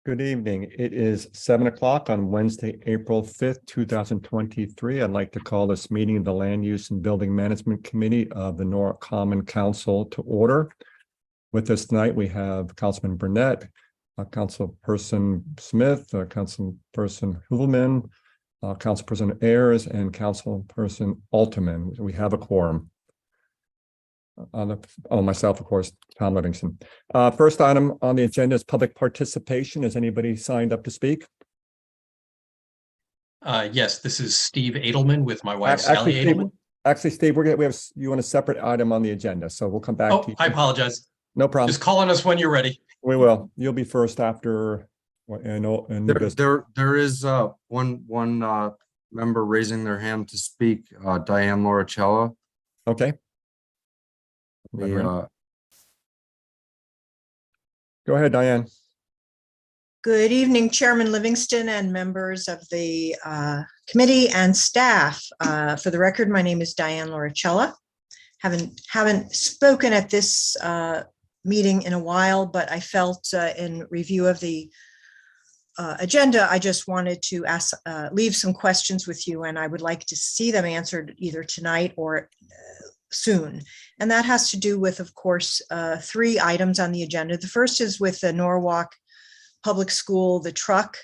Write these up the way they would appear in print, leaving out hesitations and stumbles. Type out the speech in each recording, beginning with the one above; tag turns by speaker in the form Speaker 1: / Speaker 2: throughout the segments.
Speaker 1: Good evening. It is 7 o'clock on Wednesday, April 5th, 2023. I'd like to call this meeting the Land Use and Building Management Committee of the Norwalk Common Council to order. With us tonight, we have Councilman Burnett, Councilperson Smith, Councilperson Hoovelman, Councilperson Ayers, and Councilperson Alterman. We have a quorum. Myself, of course, Tom Livingston. First item on the agenda is public participation. Has anybody signed up to speak?
Speaker 2: Yes, this is Steve Edelman with my wife, Sally Edelman.
Speaker 1: Actually, Steve, we have you on a separate item on the agenda, so we'll come back to you.
Speaker 2: I apologize.
Speaker 1: No problem.
Speaker 2: Just call on us when you're ready.
Speaker 1: We will. You'll be first after.
Speaker 3: There is one member raising their hand to speak. Diane Lauricella.
Speaker 1: Okay. Go ahead, Diane.
Speaker 4: Good evening, Chairman Livingston and members of the committee and staff. For the record, my name is Diane Lauricella. Haven't spoken at this meeting in a while, but I felt in review of the agenda, I just wanted to leave some questions with you, and I would like to see them answered either tonight or soon. And that has to do with, of course, three items on the agenda. The first is with the Norwalk Public School, the truck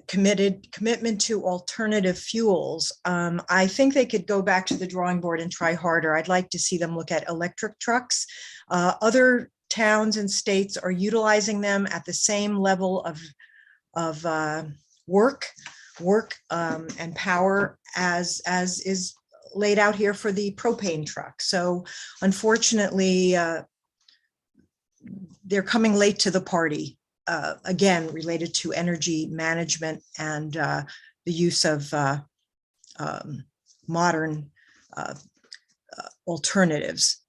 Speaker 4: commitment to alternative fuels. I think they could go back to the drawing board and try harder. I'd like to see them look at electric trucks. Other towns and states are utilizing them at the same level of work and power as is laid out here for the propane truck. So unfortunately, they're coming late to the party, again, related to energy management and the use of modern alternatives.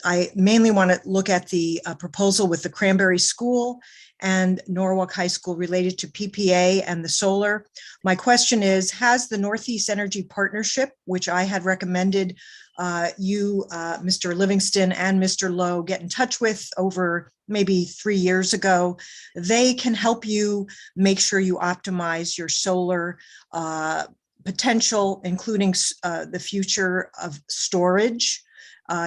Speaker 4: I mainly want to look at the proposal with the Cranberry School and Norwalk High School related to PPA and the solar. My question is, has the Northeast Energy Partnership, which I had recommended you, Mr. Livingston and Mr. Lowe, get in touch with over maybe 3 years ago, they can help you make sure you optimize your solar potential, including the future of storage.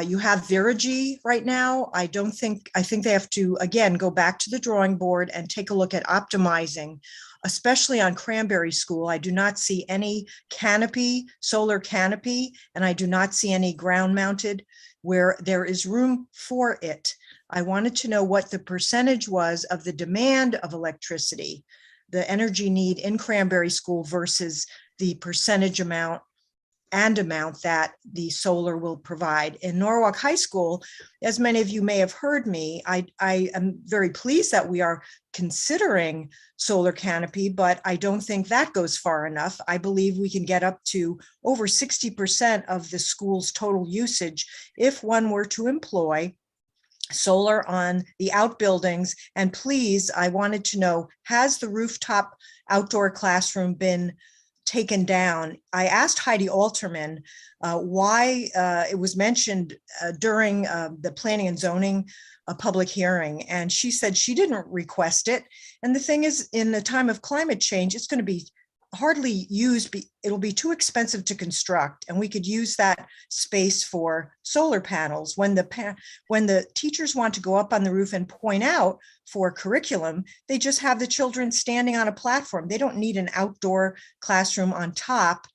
Speaker 4: You have Verigy right now. I think they have to, again, go back to the drawing board and take a look at optimizing, especially on Cranberry School. I do not see any canopy, solar canopy, and I do not see any ground mounted where there is room for it. I wanted to know what the percentage was of the demand of electricity, the energy need in Cranberry School versus the percentage amount that the solar will provide. In Norwalk High School, as many of you may have heard me, I am very pleased that we are considering solar canopy, but I don't think that goes far enough. I believe we can get up to over 60% of the school's total usage if one were to employ solar on the outbuildings. And please, I wanted to know, has the rooftop outdoor classroom been taken down? I asked Heidi Alterman why it was mentioned during the planning and zoning public hearing, and she said she didn't request it. And the thing is, in the time of climate change, it's going to be hardly used. It'll be too expensive to construct, and we could use that space for solar panels. When the teachers want to go up on the roof and point out for curriculum, they just have the children standing on a platform. They don't need an outdoor classroom on top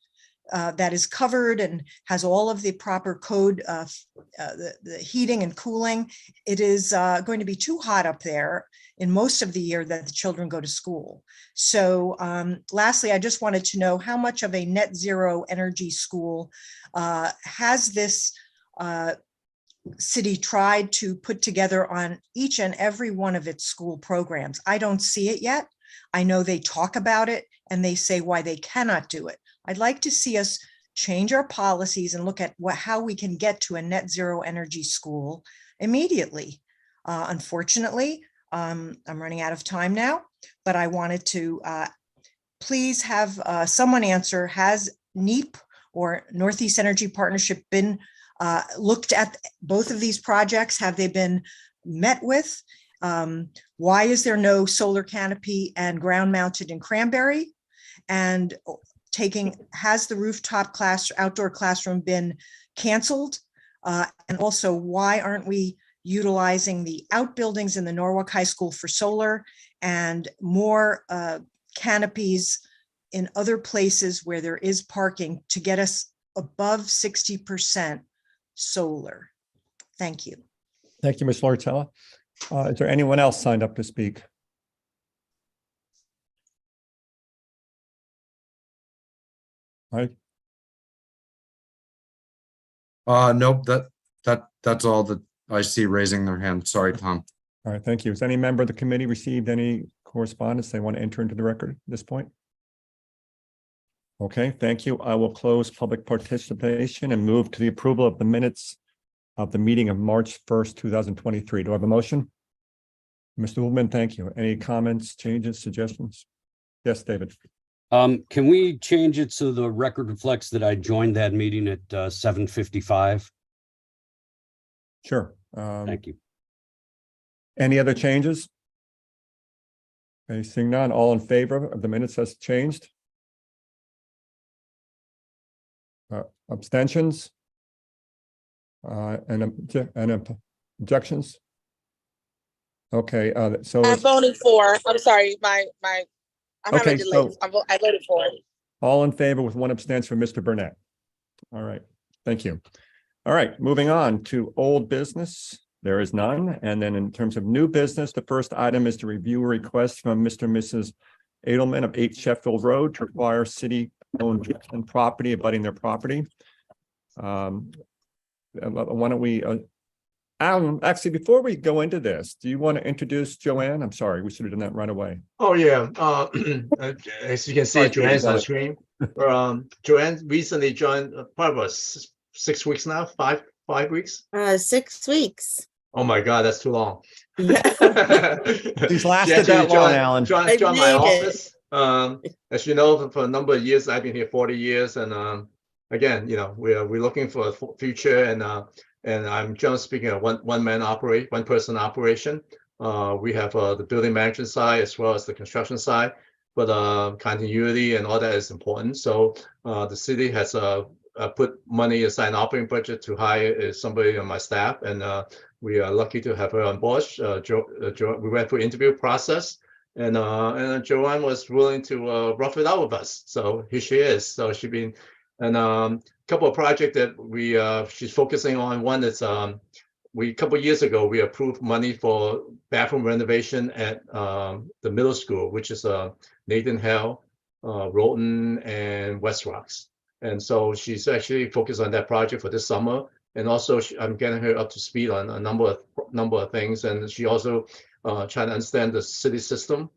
Speaker 4: that is covered and has all of the proper code, the heating and cooling. It is going to be too hot up there in most of the year that the children go to school. So lastly, I just wanted to know how much of a net zero energy school has this city tried to put together on each and every one of its school programs. I don't see it yet. I know they talk about it and they say why they cannot do it. I'd like to see us change our policies and look at how we can get to a net zero energy school immediately. Unfortunately, I'm running out of time now, but I wanted to please have someone answer, has NEP or Northeast Energy Partnership been looked at both of these projects? Have they been met with? Why is there no solar canopy and ground mounted in Cranberry? And has the rooftop outdoor classroom been canceled? And also, why aren't we utilizing the outbuildings in the Norwalk High School for solar and more canopies in other places where there is parking to get us above 60% solar? Thank you.
Speaker 1: Thank you, Ms. Lauricella. Is there anyone else signed up to speak? All right.
Speaker 3: Nope, that's all that I see raising their hand. Sorry, Tom.
Speaker 1: All right, thank you. Has any member of the committee received any correspondence they want to enter into the record at this point? Okay, thank you. I will close public participation and move to the approval of the minutes of the meeting of March 1st, 2023. Do I have a motion? Mr. Woolman, thank you. Any comments, changes, suggestions? Yes, David.
Speaker 5: Can we change it so the record reflects that I joined that meeting at 7:55?
Speaker 1: Sure.
Speaker 5: Thank you.
Speaker 1: Any other changes? Okay, seeing none, all in favor of the minutes as changed? Abstentions? And objections? Okay, so
Speaker 6: I voted for. I'm sorry, I'm
Speaker 1: Okay,
Speaker 6: having delays. I voted for.
Speaker 1: all in favor with one abstention from Mr. Burnett. All right, thank you. All right, moving on to old business. There is none. And then in terms of new business, the first item is to review a request from Mr. and Mrs. Edelman of 8 Sheffield Road to acquire city-owned and property abutting their property. Why don't we, Alan, actually, before we go into this, do you want to introduce Joanne? I'm sorry, we should have done that right away.
Speaker 7: Oh, yeah. As you can see, Joanne's on screen. Joanne recently joined, probably about 6 weeks now, five weeks.
Speaker 6: 6 weeks.
Speaker 7: Oh my God, that's too long.
Speaker 1: She's lasted that long, Alan.
Speaker 7: Joined my office. As you know, for a number of years, I've been here 40 years. And again, you know, we're looking for a future, and I'm just speaking of one person operation. We have the building management side as well as the construction side, but continuity and all that is important. So the city has put money aside in operating budget to hire somebody on my staff, and we are lucky to have her on board. We went through interview process, and Joanne was willing to rough it out with us. So here she is. So she's been, and a couple of projects that she's focusing on. One is a couple of years ago we approved money for bathroom renovation at the middle school, which is Nathan Hale, Roten, and West Rocks. And so she's actually focused on that project for this summer. And also I'm getting her up to speed on a number of things. And she also trying to understand the city system.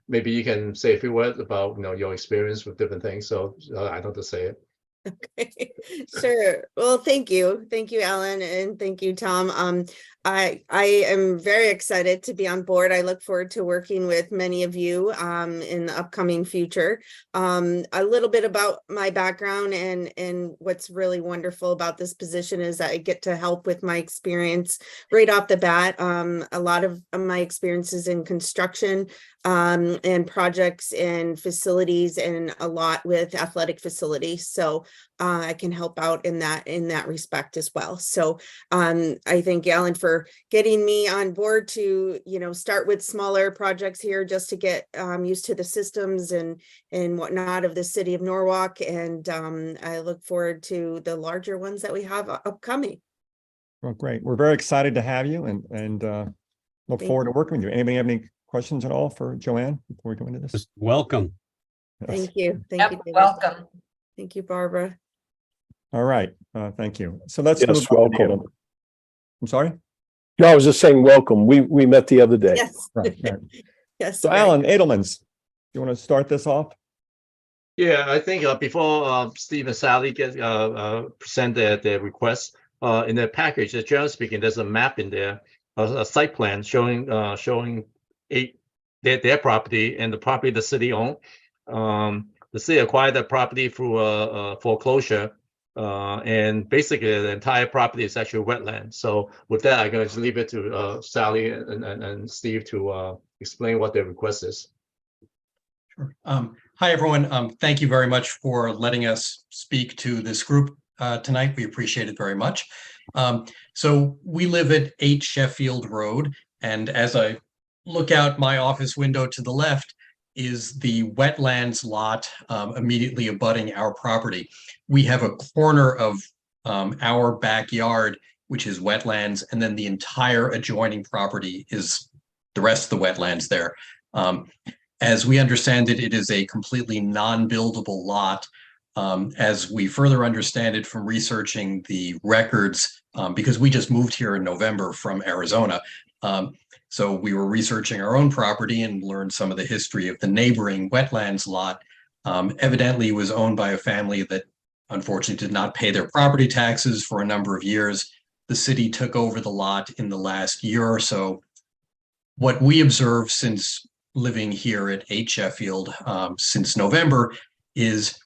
Speaker 7: Maybe you can say a few words about your experience with different things. So I don't have to say it.
Speaker 6: Okay, sure. Well, thank you, Alan, and thank you, Tom. I am very excited to be on board. I look forward to working with many of you in the upcoming future. A little bit about my background and what's really wonderful about this position is that I get to help with my experience right off the bat. A lot of my experiences in construction and projects and facilities, and a lot with athletic facilities. So I can help out in that respect as well. So I thank Alan for getting me on board to start with smaller projects here just to get used to the systems and whatnot of the city of Norwalk, and I look forward to the larger ones that we have upcoming.
Speaker 1: Well, great. We're very excited to have you, and look forward to working with you. Anybody have any questions at all for Joanne before we go into this?
Speaker 5: Just welcome.
Speaker 1: Yes.
Speaker 6: Thank you. Thank you, David.
Speaker 8: Welcome.
Speaker 6: Thank you, Barbara.
Speaker 1: All right. Thank you. So let's
Speaker 9: Yes,
Speaker 1: move on to the
Speaker 9: welcome.
Speaker 1: item. I'm sorry?
Speaker 9: No, I was just saying, welcome. We met the other day.
Speaker 6: Yes.
Speaker 1: Right.
Speaker 6: Yes.
Speaker 1: So
Speaker 6: right.
Speaker 1: Alan Edelmans, you want to start this off?
Speaker 7: Yeah, I think before Steve and Sally present their request, in the package, generally speaking, there's a map in there, a site plan showing their property and the property the city owned. The city acquired that property through a foreclosure, And basically the entire property is actually wetland. So with that, I'm going to leave it to Sally and Steve to explain what their request is.
Speaker 2: Sure. Hi, everyone. Thank you very much for letting us speak to this group tonight. We appreciate it very much. So we live at 8 Sheffield Road, and as I look out my office window to the left is the wetlands lot immediately abutting our property. We have a corner of our backyard, which is wetlands, and then the entire adjoining property is the rest of the wetlands there. As we understand it, it is a completely non-buildable lot. As we further understand it from researching the records, because we just moved here in November from Arizona. So we were researching our own property and learned some of the history of the neighboring wetlands lot. Evidently was owned by a family that unfortunately did not pay their property taxes for a number of years. The city took over the lot in the last year or so. What we observed since living here at 8 Sheffield since November is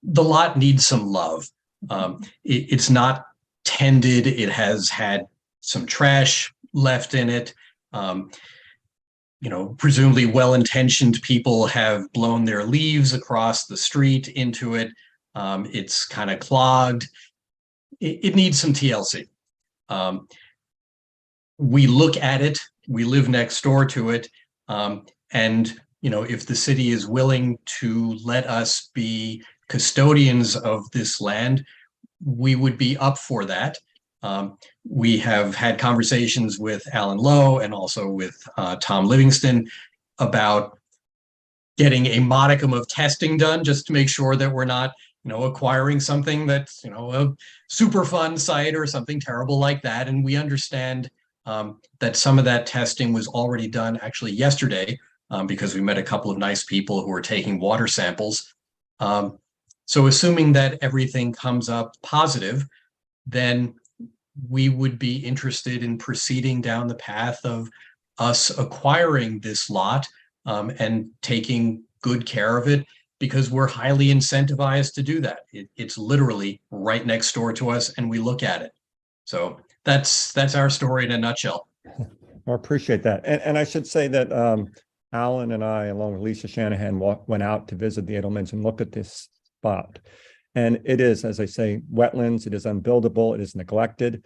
Speaker 2: the lot needs some love. It's not tended. It has had some trash left in it. Presumably well-intentioned people have blown their leaves across the street into it. It's kind of clogged. It needs some TLC. We look at it, we live next door to it, and if the city is willing to let us be custodians of this land, we would be up for that. We have had conversations with Alan Lowe and also with Tom Livingston about getting a modicum of testing done just to make sure that we're not, acquiring something that's, a super fun site or something terrible like that. And we understand that some of that testing was already done actually yesterday because we met a couple of nice people who are taking water samples. So assuming that everything comes up positive, then we would be interested in proceeding down the path of us acquiring this lot and taking good care of it because we're highly incentivized to do that. It's literally right next door to us and we look at it. So that's our story in a nutshell.
Speaker 1: I appreciate that. And I should say that Alan and I, along with Lisa Shanahan, went out to visit the Edelmans and looked at this spot. And it is, as I say, wetlands. It is unbuildable. It is neglected.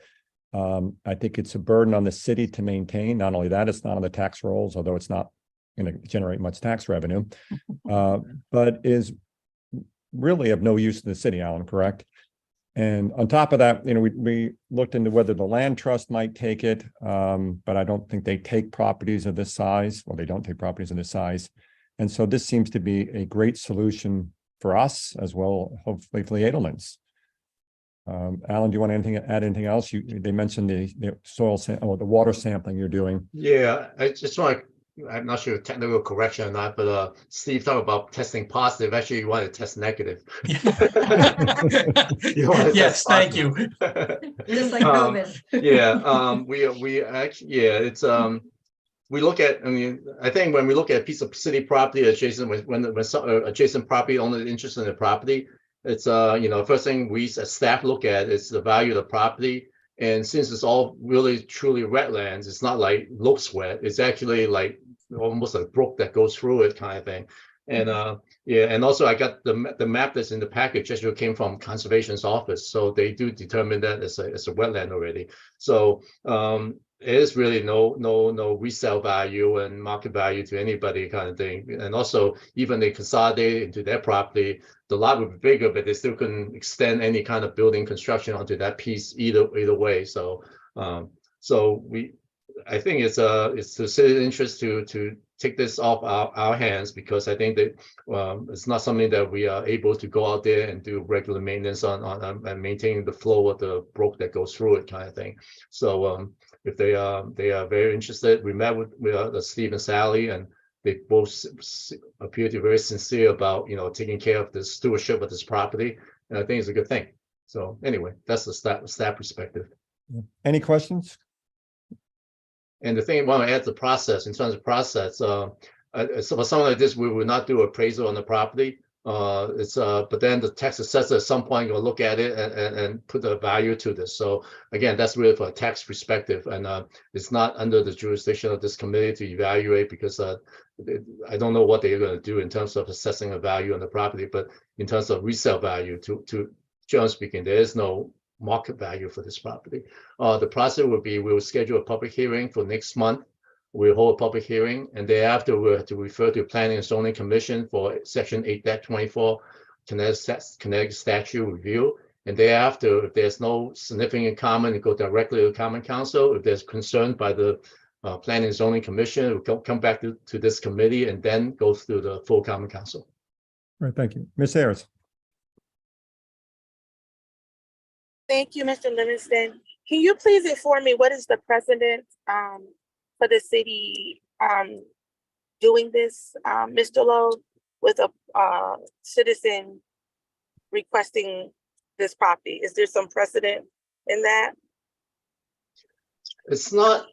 Speaker 1: I think it's a burden on the city to maintain. Not only that, it's not on the tax rolls, although it's not going to generate much tax revenue, but is really of no use to the city, Alan, correct? And on top of that, we looked into whether the land trust might take it, but I don't think they take properties of this size. Well, they don't take properties of this size. And so this seems to be a great solution for us as well, hopefully for the Edelmans. Alan, do you want to add anything else? They mentioned the soil the water sampling you're doing.
Speaker 7: Yeah, I just want to, I'm not sure technical correction or not, but Steve talked about testing positive. Actually, you want to test negative.
Speaker 2: Yes, thank you.
Speaker 8: Just like COVID.
Speaker 7: We actually, it's we look at, I think when we look at a piece of city property adjacent, when some adjacent property owner is interested in the property, it's first thing we as staff look at is the value of the property. And since it's all really truly wetlands, it's not like looks wet. It's actually like almost a brook that goes through it kind of thing. And and also I got the map that's in the package actually came from Conservation's office, so they do determine that it's a wetland already. So it is really no resale value and market value to anybody kind of thing. And also even they consolidate into their property, the lot would be bigger, but they still couldn't extend any kind of building construction onto that piece either way. So I think it's the city's interest to take this off our hands, because I think that it's not something that we are able to go out there and do regular maintenance on and maintaining the flow of the brook that goes through it kind of thing. So if they are very interested, we met with Steve and Sally, and they both appear to be very sincere about taking care of the stewardship of this property, and I think it's a good thing. So anyway, that's the staff perspective.
Speaker 1: Any questions?
Speaker 7: And the thing I want to add the process, in terms of process, so for something like this, we will not do appraisal on the property. But then the tax assessor at some point will look at it and put a value to this. So again, that's really for a tax perspective, and it's not under the jurisdiction of this committee to evaluate, because I don't know what they're going to do in terms of assessing a value on the property. But in terms of resale value, to generally speaking, there is no market value for this property. The process would be, we will schedule a public hearing for next month. We'll hold a public hearing, and thereafter we'll have to refer to Planning and Zoning Commission for Section 8-24 Connecticut statute review. And thereafter, if there's no significant comment, it go directly to the Common Council. If there's concern by the Planning and Zoning Commission, it will come back to this committee and then go through the full Common Council.
Speaker 1: All right, thank you. Ms. Ayers.
Speaker 8: Thank you, Mr. Livingston. Can you please inform me what is the precedent for the city doing this, Mr. Lowe, with a citizen requesting this property? Is there some precedent in that?
Speaker 7: It's not,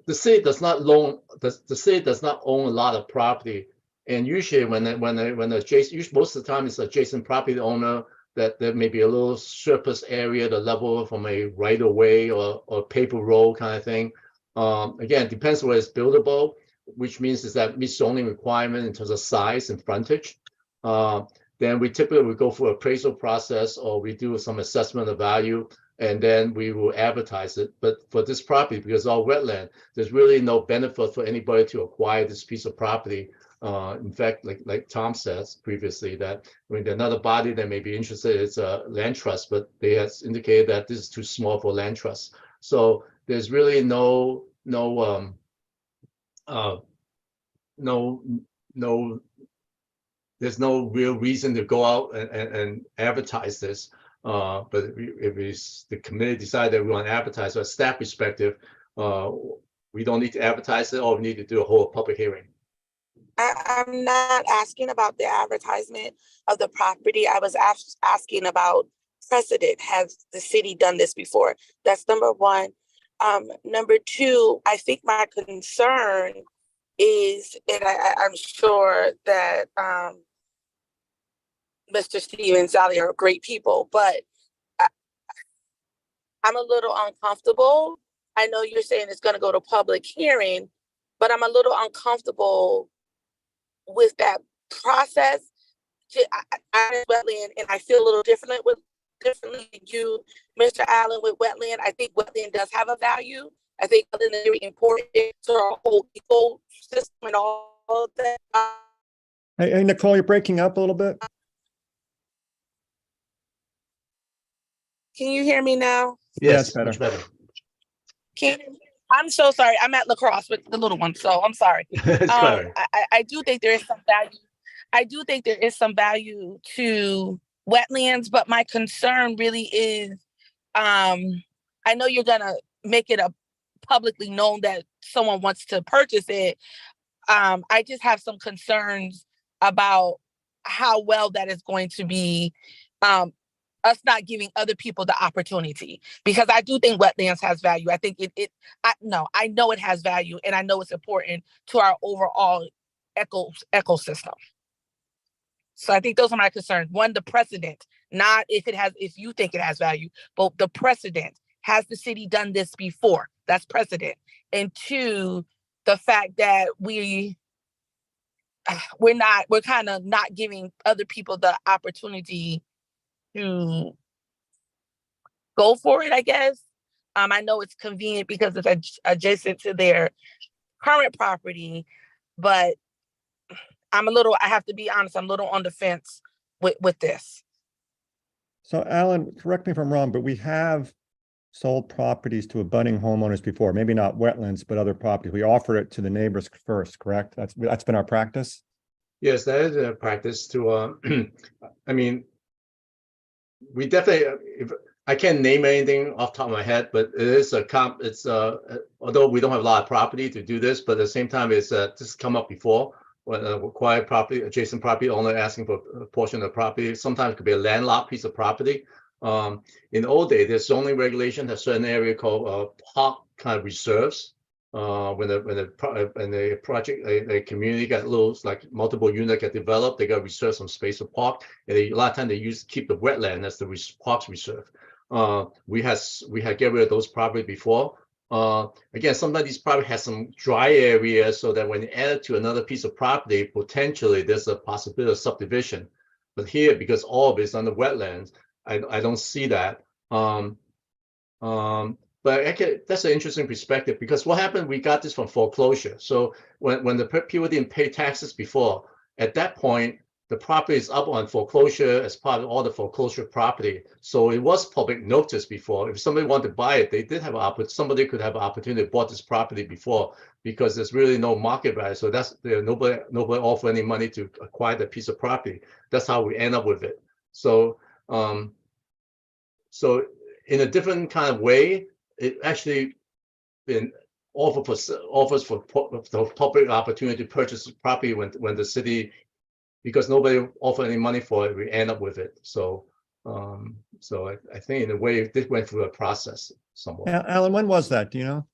Speaker 7: the city does not own, the city does not own a lot of property. And usually when adjacent, most of the time it's adjacent property owner, that there may be a little surplus area, the level from a right of way or paper road kind of thing. Again, it depends where it's buildable, which means is that meets zoning requirement in terms of size and frontage. Then we typically would go for appraisal process, or we do some assessment of value, and then we will advertise it. But for this property, because it's all wetland, there's really no benefit for anybody to acquire this piece of property. In fact, like Tom says previously, that when another body that may be interested, it's a land trust, but they have indicated that this is too small for land trust. So there's really there's no real reason to go out and advertise this. But if the committee decide that we want to advertise from a staff perspective, we don't need to advertise it, or we need to do a whole public hearing.
Speaker 8: I'm not asking about the advertisement of the property. I was asking about precedent. Has the city done this before? That's number one. Number two, I think my concern is, and I'm sure that Mr. Steve and Sally are great people, but I'm a little uncomfortable. I know you're saying it's going to go to public hearing, but I'm a little uncomfortable with that process. I'm wetland, and I feel a little differently than you, Mr. Allen, with wetland. I think wetland does have a value. I think wetland is very important to our whole ecosystem and all of that.
Speaker 1: Hey, Nicole, you're breaking up a little bit.
Speaker 8: Can you hear me now?
Speaker 7: Yes,
Speaker 1: better.
Speaker 7: much better.
Speaker 8: I'm so sorry. I'm at La Crosse with the little one, so I'm sorry. I do think there is some value. I do think there is some value to wetlands, but my concern really is, I know you're gonna make it publicly known that someone wants to purchase it. I just have some concerns about how well that is going to be. Us not giving other people the opportunity, because I do think wetlands has value. I think I know it has value, and I know it's important to our overall ecosystem. So I think those are my concerns. One, the precedent, not if you think it has value, but the precedent. Has the city done this before? That's precedent. And two, the fact that we're kind of not giving other people the opportunity to go for it, I guess. I know it's convenient because it's adjacent to their current property, but I have to be honest, I'm a little on the fence with this.
Speaker 1: So Alan, correct me if I'm wrong, but we have sold properties to abutting homeowners before, maybe not wetlands, but other properties. We offer it to the neighbors first, correct? That's been our practice? Yes,
Speaker 7: that is a practice to, I mean, we definitely, I can't name anything off the top of my head, but it is although we don't have a lot of property to do this, but at the same time, it's just come up before when a required property, adjacent property owner asking for a portion of the property. Sometimes it could be a landlocked piece of property. In the old days, there's zoning regulation, has certain area called park kind of reserves. when the project, a community got little, like multiple units get developed, they got to reserve some space for park. And a lot of time they keep the wetland as the parks reserve. We had get rid of those property before. Again, some of these probably has some dry areas, so that when you add it to another piece of property, potentially there's a possibility of subdivision. But here, because all of it's on the wetlands, I don't see that. But that's an interesting perspective, because what happened, we got this from foreclosure. So when the people didn't pay taxes before, at that point, the property is up on foreclosure as part of all the foreclosure property. So it was public notice before. If somebody wanted to buy it, they did have somebody could have an opportunity to bought this property before, because there's really no market value. So that's nobody offer any money to acquire that piece of property. That's how we end up with it. So so in a different kind of way, it actually been offers for public opportunity to purchase property when the city, because nobody offered any money for it, we end up with it. So I think in a way this went through a process somewhat.
Speaker 1: Alan, when was that? Do you know?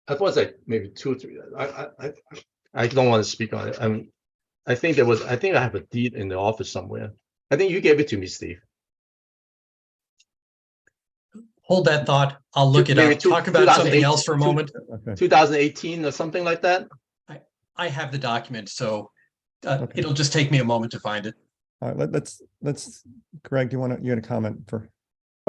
Speaker 7: I thought it was like maybe 2 or 3. I don't want to speak on it. I think I have a deed in the office somewhere. I think you gave it to me, Steve.
Speaker 2: Hold that thought. I'll look it
Speaker 7: Maybe
Speaker 2: up. Talk about something else for a moment.
Speaker 1: Okay.
Speaker 7: 2018 or something like that.
Speaker 2: I have the document, so
Speaker 1: Okay.
Speaker 2: it'll just take me a moment to find it.
Speaker 1: All right, let's, Greg, you had a comment for?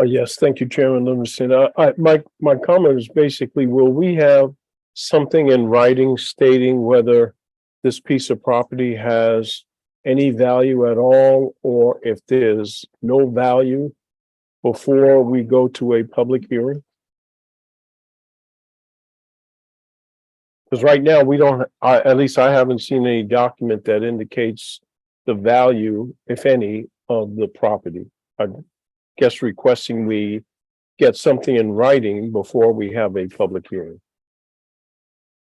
Speaker 9: Yes, thank you, Chairman Livingston. My comment is basically, will we have something in writing stating whether this piece of property has any value at all, or if there's no value before we go to a public hearing? Because right now we don't, at least I haven't seen any document that indicates the value, if any, of the property. I guess requesting we get something in writing before we have a public hearing.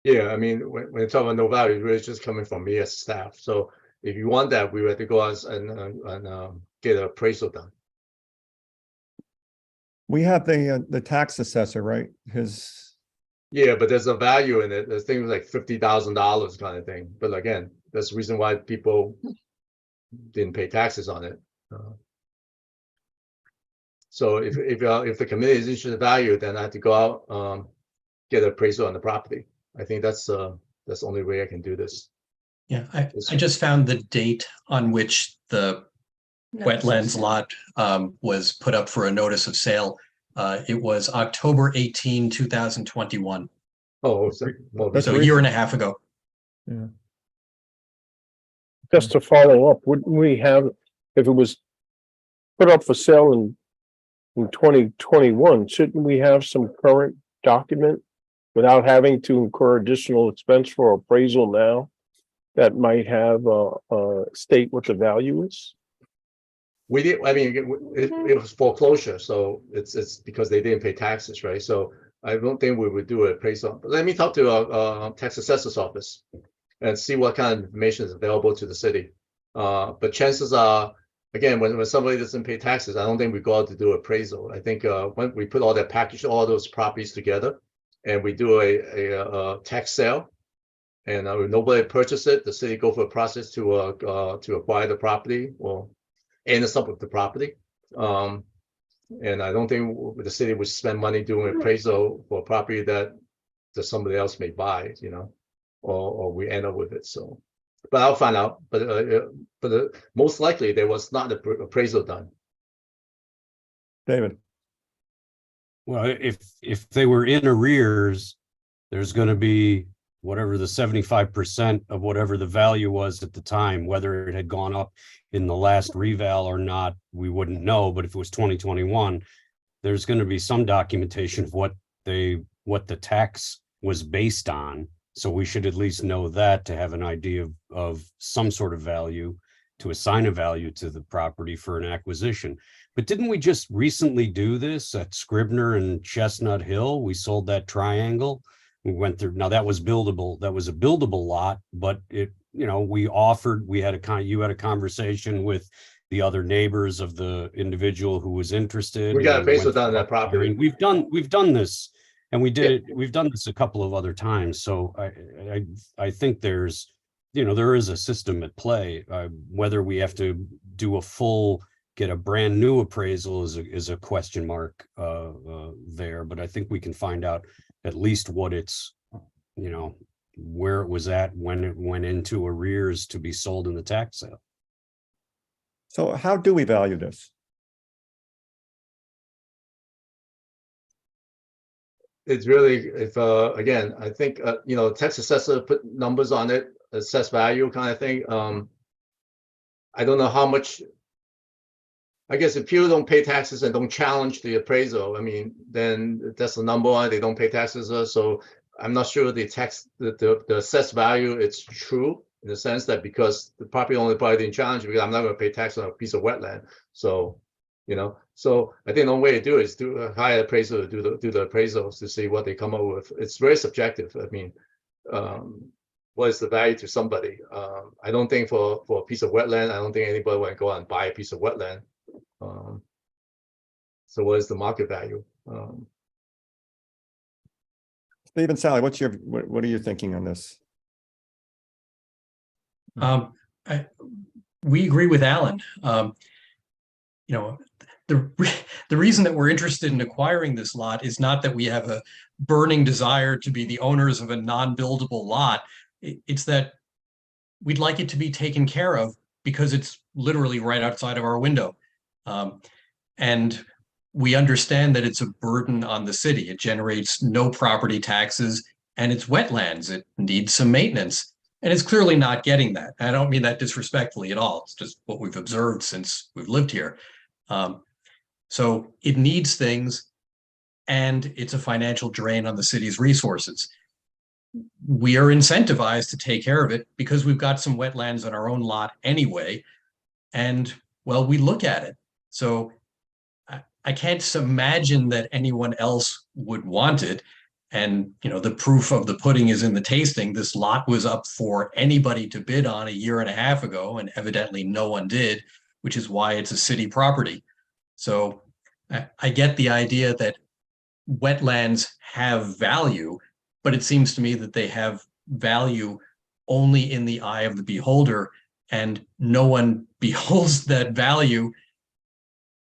Speaker 7: Yeah, I mean, when you talk about no value, it's really just coming from me as staff. So if you want that, we have to go out and get an appraisal done.
Speaker 1: We have the tax assessor, right?
Speaker 7: Yeah, but there's a value in it. There's things like $50,000 kind of thing. But again, that's the reason why people didn't pay taxes on it. So if the committee is interested in value, then I have to go out, get an appraisal on the property. I think that's the only way I can do this.
Speaker 2: Yeah, I just found the date on which the wetlands lot was put up for a notice of sale. It was October 18, 2021.
Speaker 7: Oh,
Speaker 2: so a year and a half ago.
Speaker 1: Yeah.
Speaker 9: Just to follow up, wouldn't we have, if it was put up for sale in 2021, shouldn't we have some current document without having to incur additional expense for appraisal now that might have state what the value is?
Speaker 7: We did. I mean, it was foreclosure, so it's because they didn't pay taxes, right? So I don't think we would do an appraisal. But let me talk to our tax assessor's office and see what kind of information is available to the city. But chances are, again, when somebody doesn't pay taxes, I don't think we go out to do appraisal. I think when we put all that package, all those properties together, and we do a tax sale, and if nobody purchase it, the city go for a process to acquire the property or end up with the property. And I don't think the city would spend money doing appraisal for a property that somebody else may buy, you know, or we end up with it. So, but I'll find out. But most likely there was not an appraisal done.
Speaker 1: David.
Speaker 5: Well, if they were in arrears, there's going to be whatever the 75% of whatever the value was at the time, whether it had gone up in the last reval or not, we wouldn't know. But if it was 2021, there's going to be some documentation of what the tax was based on. So we should at least know that to have an idea of some sort of value, to assign a value to the property for an acquisition. But didn't we just recently do this at Scribner and Chestnut Hill? We sold that triangle. We went through, now that was buildable. That was a buildable lot, but it, you know, you had a conversation with the other neighbors of the individual who was interested.
Speaker 7: We got appraisal done on that property.
Speaker 5: We've done this And we did it, we've done this a couple of other times, so I think there's, there is a system at play. Whether we have to do get a brand new appraisal is a question mark there, but I think we can find out at least what it's, where it was at when it went into arrears to be sold in the tax sale.
Speaker 1: So how do we value this?
Speaker 7: It's really, if, again, I think, tax assessor put numbers on it, assess value kind of thing. I don't know how much, I guess if people don't pay taxes and don't challenge the appraisal, I mean, then that's the number one, they don't pay taxes. So I'm not sure the assessed value, it's true in the sense that because the property owner probably didn't challenge it, because I'm not going to pay tax on a piece of wetland. So, so I think the only way to do it is to hire an appraiser to do the appraisals to see what they come up with. It's very subjective. I mean, what is the value to somebody? I don't think for a piece of wetland, I don't think anybody would go out and buy a piece of wetland. So what is the market value?
Speaker 1: Steve and Sally, what are you thinking on this?
Speaker 2: We agree with Alan. The reason that we're interested in acquiring this lot is not that we have a burning desire to be the owners of a non-buildable lot. It's that we'd like it to be taken care of because it's literally right outside of our window. And we understand that it's a burden on the city. It generates no property taxes and it's wetlands. It needs some maintenance. And it's clearly not getting that. I don't mean that disrespectfully at all. It's just what we've observed since we've lived here. So it needs things, and it's a financial drain on the city's resources. We are incentivized to take care of it because we've got some wetlands on our own lot anyway. And well, we look at it. So I can't imagine that anyone else would want it. And, the proof of the pudding is in the tasting. This lot was up for anybody to bid on a year and a half ago, and evidently no one did, which is why it's a city property. So I get the idea that wetlands have value, but it seems to me that they have value only in the eye of the beholder, and no one beholds that value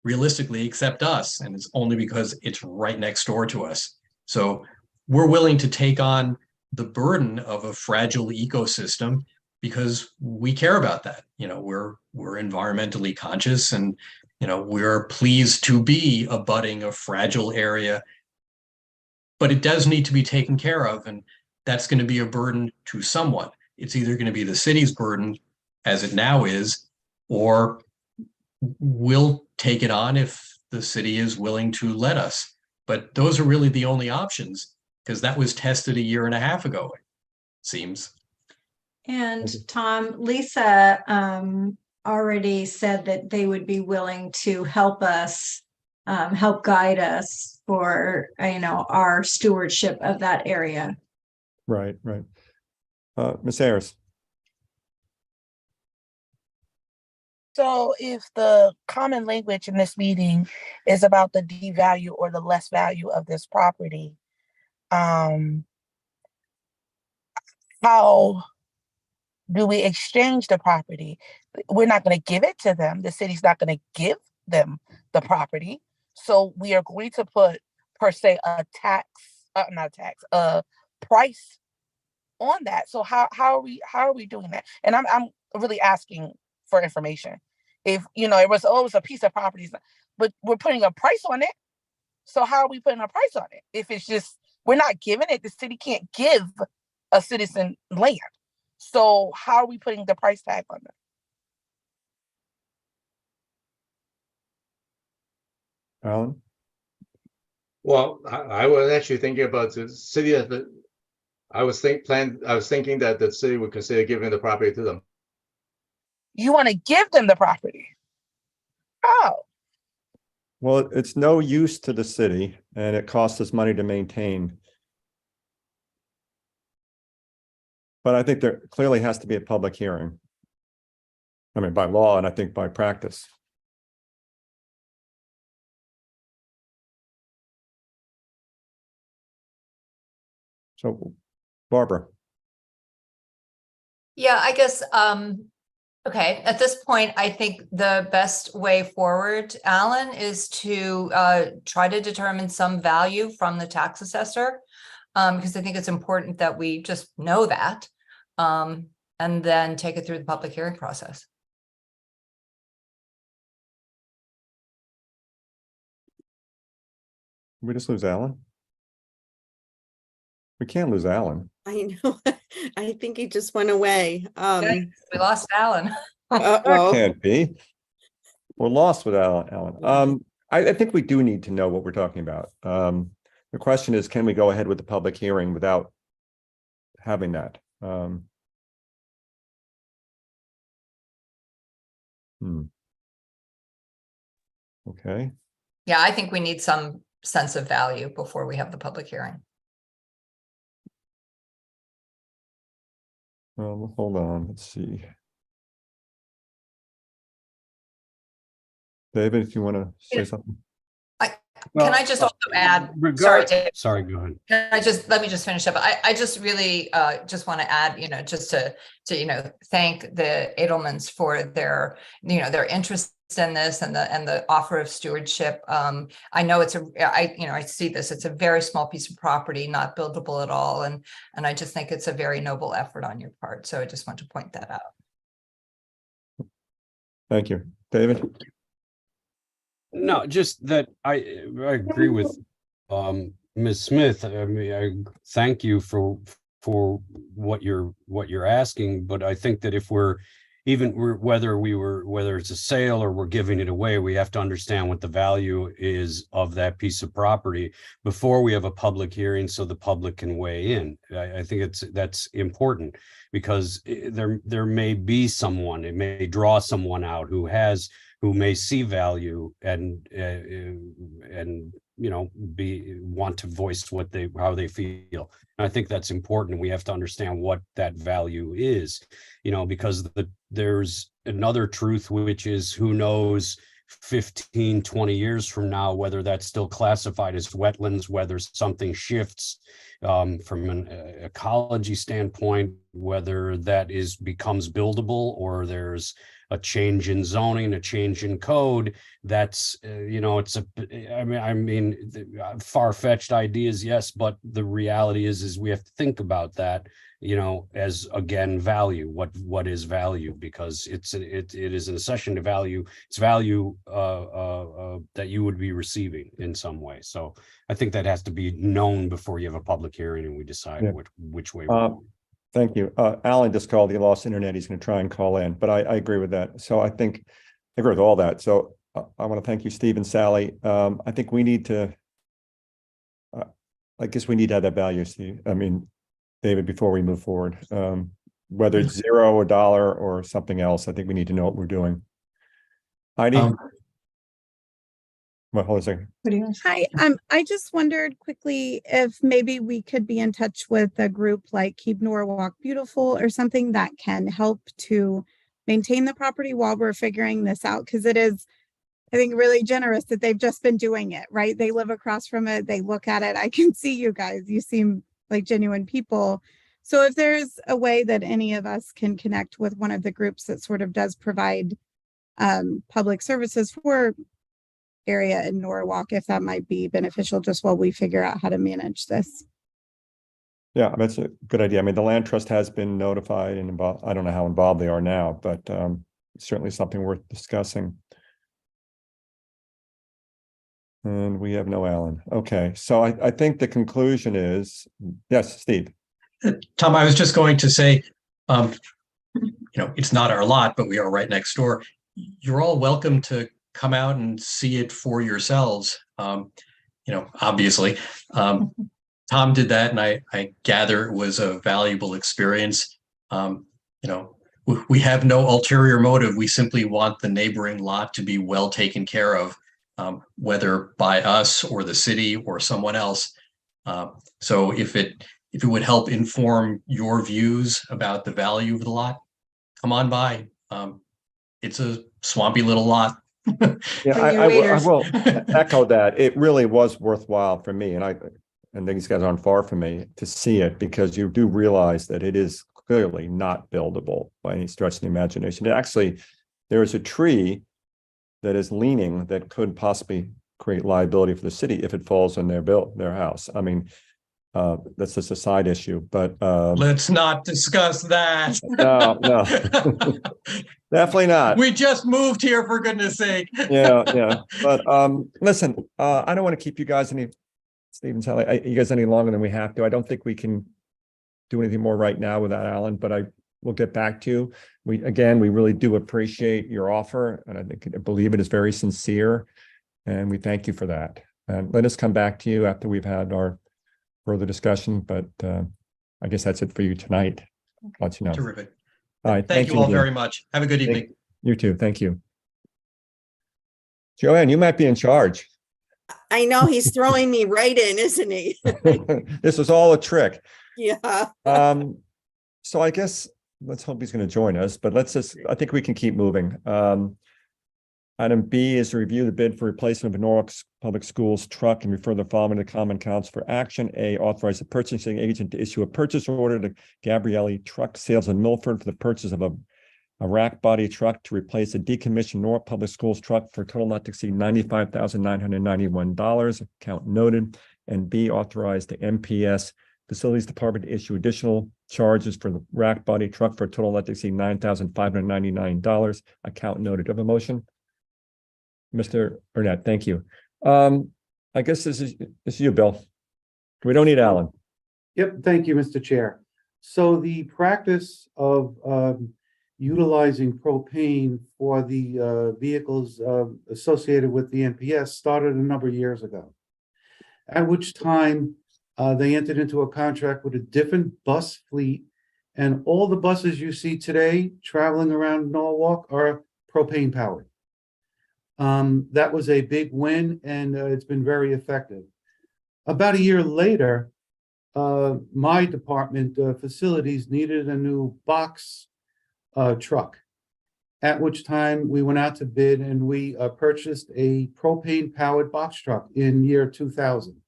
Speaker 2: realistically except us, and it's only because it's right next door to us. So we're willing to take on the burden of a fragile ecosystem because we care about that. We're environmentally conscious, and we're pleased to be abutting a fragile area, but it does need to be taken care of, and that's going to be a burden to someone. It's either going to be the city's burden, as it now is, or we'll take it on if the city is willing to let us. But those are really the only options, because that was tested a year and a half ago, it seems.
Speaker 10: And Tom, Lisa already said that they would be willing to help us, help guide us for, our stewardship of that area.
Speaker 1: Right. Ms. Ayers.
Speaker 8: So if the common language in this meeting is about the devalue or the less value of this property, how do we exchange the property? We're not going to give it to them. The city's not going to give them the property. So we are going to put, per se, a price on that. So how are we doing that? And I'm really asking for information. If it was a piece of property, but we're putting a price on it. So how are we putting a price on it? If it's just, we're not giving it, the city can't give a citizen land. So how are we putting the price tag on it?
Speaker 1: Alan?
Speaker 7: Well, I was actually thinking about the city I was thinking that the city would consider giving the property to them.
Speaker 8: You want to give them the property? How?
Speaker 1: Well, it's no use to the city, and it costs us money to maintain. But I think there clearly has to be a public hearing. I mean, by law, and I think by practice. So Barbara,
Speaker 11: Yeah, I guess, okay, at this point, I think the best way forward, Alan, is to try to determine some value from the tax assessor. Because I think it's important that we just know that, and then take it through the public hearing process.
Speaker 1: we just lose Alan? We can't lose Alan.
Speaker 6: I know. I think he just went away.
Speaker 11: We lost Alan.
Speaker 1: That
Speaker 6: Uh-oh.
Speaker 1: can't be. We're lost without Alan. I think we do need to know what we're talking about. The question is, can we go ahead with the public hearing without having that? Okay,
Speaker 11: Yeah, I think we need some sense of value before we have the public hearing.
Speaker 1: hold on, let's see. David, if you want to say something.
Speaker 11: Can I just also add, sorry, Dave.
Speaker 5: Sorry, go ahead.
Speaker 11: Let me just finish up. I just really just want to add, just to thank the Edelmans for their, their interest in this and the offer of stewardship. I know I see this, it's a very small piece of property, not buildable at all. And I just think it's a very noble effort on your part. So I just want to point that out.
Speaker 1: Thank you. David?
Speaker 5: No, just that I agree with Ms. Smith. I mean, I thank you for what you're asking, but I think that if whether it's a sale or we're giving it away, we have to understand what the value is of that piece of property before we have a public hearing so the public can weigh in. I think that's important because there may be someone, it may draw someone out who may see value and want to voice how they feel. And I think that's important. We have to understand what that value is, because there's another truth, which is who knows 15, 20 years from now, whether that's still classified as wetlands, whether something shifts from an ecology standpoint, whether that becomes buildable or there's a change in zoning, a change in code. That's, far-fetched ideas, yes, but the reality is we have to think about that, as again, value. What is value? Because it is an accession to value. It's value that you would be receiving in some way. So I think that has to be known before you have a public hearing and we decide which way.
Speaker 1: Thank you. Alan just called. He lost internet. He's going to try and call in, but I agree with that. So I agree with all that. So I want to thank you, Steve and Sally. I think we need to, I guess we need to have that value, Steve. David, before we move forward, whether it's $0 or $1 or something else, I think we need to know what we're doing. Heidi? Well, hold on a second.
Speaker 12: Hi, I just wondered quickly if maybe we could be in touch with a group like Keep Norwalk Beautiful or something that can help to maintain the property while we're figuring this out, because it is, I think, really generous that they've just been doing it, right? They live across from it, they look at it. I can see you guys, you seem like genuine people. So if there's a way that any of us can connect with one of the groups that sort of does provide public services for area in Norwalk, if that might be beneficial just while we figure out how to manage this.
Speaker 1: Yeah, that's a good idea. The land trust has been notified and involved. I don't know how involved they are now, but it's certainly something worth discussing. And we have no Alan. Okay, so I think the conclusion is, yes, Steve.
Speaker 2: Tom, I was just going to say, it's not our lot, but we are right next door. You're all welcome to come out and see it for yourselves. Obviously, Tom did that, and I gather it was a valuable experience. We have no ulterior motive. We simply want the neighboring lot to be well taken care of, whether by us or the city or someone else. So if it would help inform your views about the value of the lot, come on by. It's a swampy little lot.
Speaker 1: Yeah, I will echo that. It really was worthwhile for me, and and these guys aren't far from me, to see it, because you do realize that it is clearly not buildable by any stretch of the imagination. Actually, there is a tree that is leaning that could possibly create liability for the city if it falls on their house. I mean, that's just a side issue, but
Speaker 2: Let's not discuss that.
Speaker 1: no, definitely not.
Speaker 2: We just moved here, for goodness sake.
Speaker 1: Yeah. But listen, I don't want to keep you guys you guys any longer than we have to. I don't think we can do anything more right now without Alan, but I will get back to you. We really do appreciate your offer, and I believe it is very sincere, and we thank you for that. And let us come back to you after we've had our further discussion, but I guess that's it for you tonight. I'll let you know.
Speaker 2: Terrific.
Speaker 1: All right.
Speaker 2: Thank you all
Speaker 1: again.
Speaker 2: very much. Have a good evening.
Speaker 1: You too. Thank you. Joanne, you might be in charge.
Speaker 6: I know he's throwing me right in, isn't he?
Speaker 1: This was all a trick.
Speaker 6: Yeah.
Speaker 1: So I guess let's hope he's going to join us, but I think we can keep moving. Item B is to review the bid for replacement of a Norwalk Public Schools truck and refer the following to Common Council for action. A, authorize the purchasing agent to issue a purchase order to Gabrielli Truck Sales in Milford for the purchase of a rack body truck to replace a decommissioned Norwalk Public Schools truck for a total not to exceed $95,991, account noted. And B, authorize the MPS Facilities Department to issue additional charges for the rack body truck for a total not to exceed $9,599, account noted. Do I have a motion? Mr. Burnett, thank you. I guess this is you, Bill. We don't need Alan.
Speaker 13: Yep, thank you, Mr. Chair. So the practice of utilizing propane for the vehicles associated with the NPS started a number of years ago, at which time they entered into a contract with a different bus fleet, and all the buses you see today traveling around Norwalk are propane powered. That was a big win, and it's been very effective. About a year later, my department facilities needed a new box truck, at which time we went out to bid and we purchased a propane powered box truck in year 2000.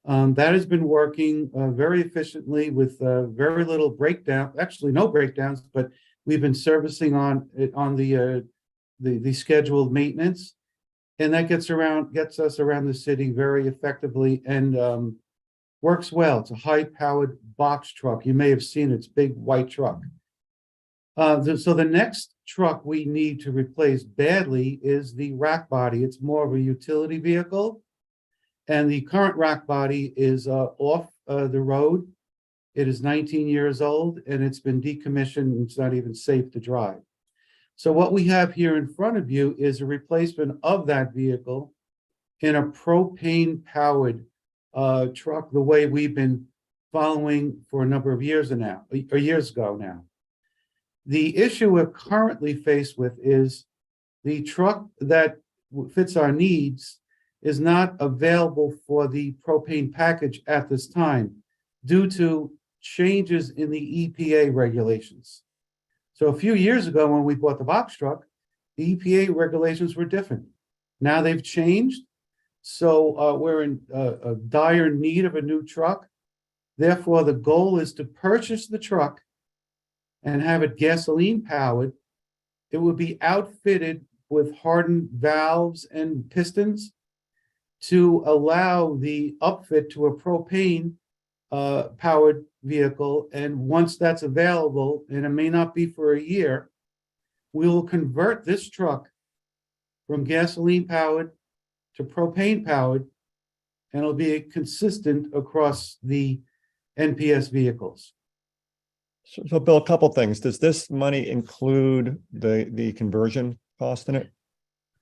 Speaker 13: That has been working very efficiently with very little breakdown, actually no breakdowns, but we've been servicing on the scheduled maintenance, and that gets us around the city very effectively and works well. It's a high-powered box truck. You may have seen its big white truck. So the next truck we need to replace badly is the rack body. It's more of a utility vehicle, and the current rack body is off the road. It is 19 years old, and it's been decommissioned. It's not even safe to drive. So what we have here in front of you is a replacement of that vehicle in a propane-powered truck, the way we've been following for a number of years now, or years ago now. The issue we're currently faced with is the truck that fits our needs is not available for the propane package at this time due to changes in the EPA regulations. So a few years ago, when we bought the box truck, the EPA regulations were different. Now they've changed. So we're in a dire need of a new truck. Therefore, the goal is to purchase the truck and have it gasoline powered. It would be outfitted with hardened valves and pistons to allow the upfit to a propane powered vehicle. And once that's available, and it may not be for a year, we will convert this truck from gasoline powered to propane powered, and it'll be consistent across the NPS vehicles.
Speaker 1: So Bill, a couple things. Does this money include the conversion cost in it?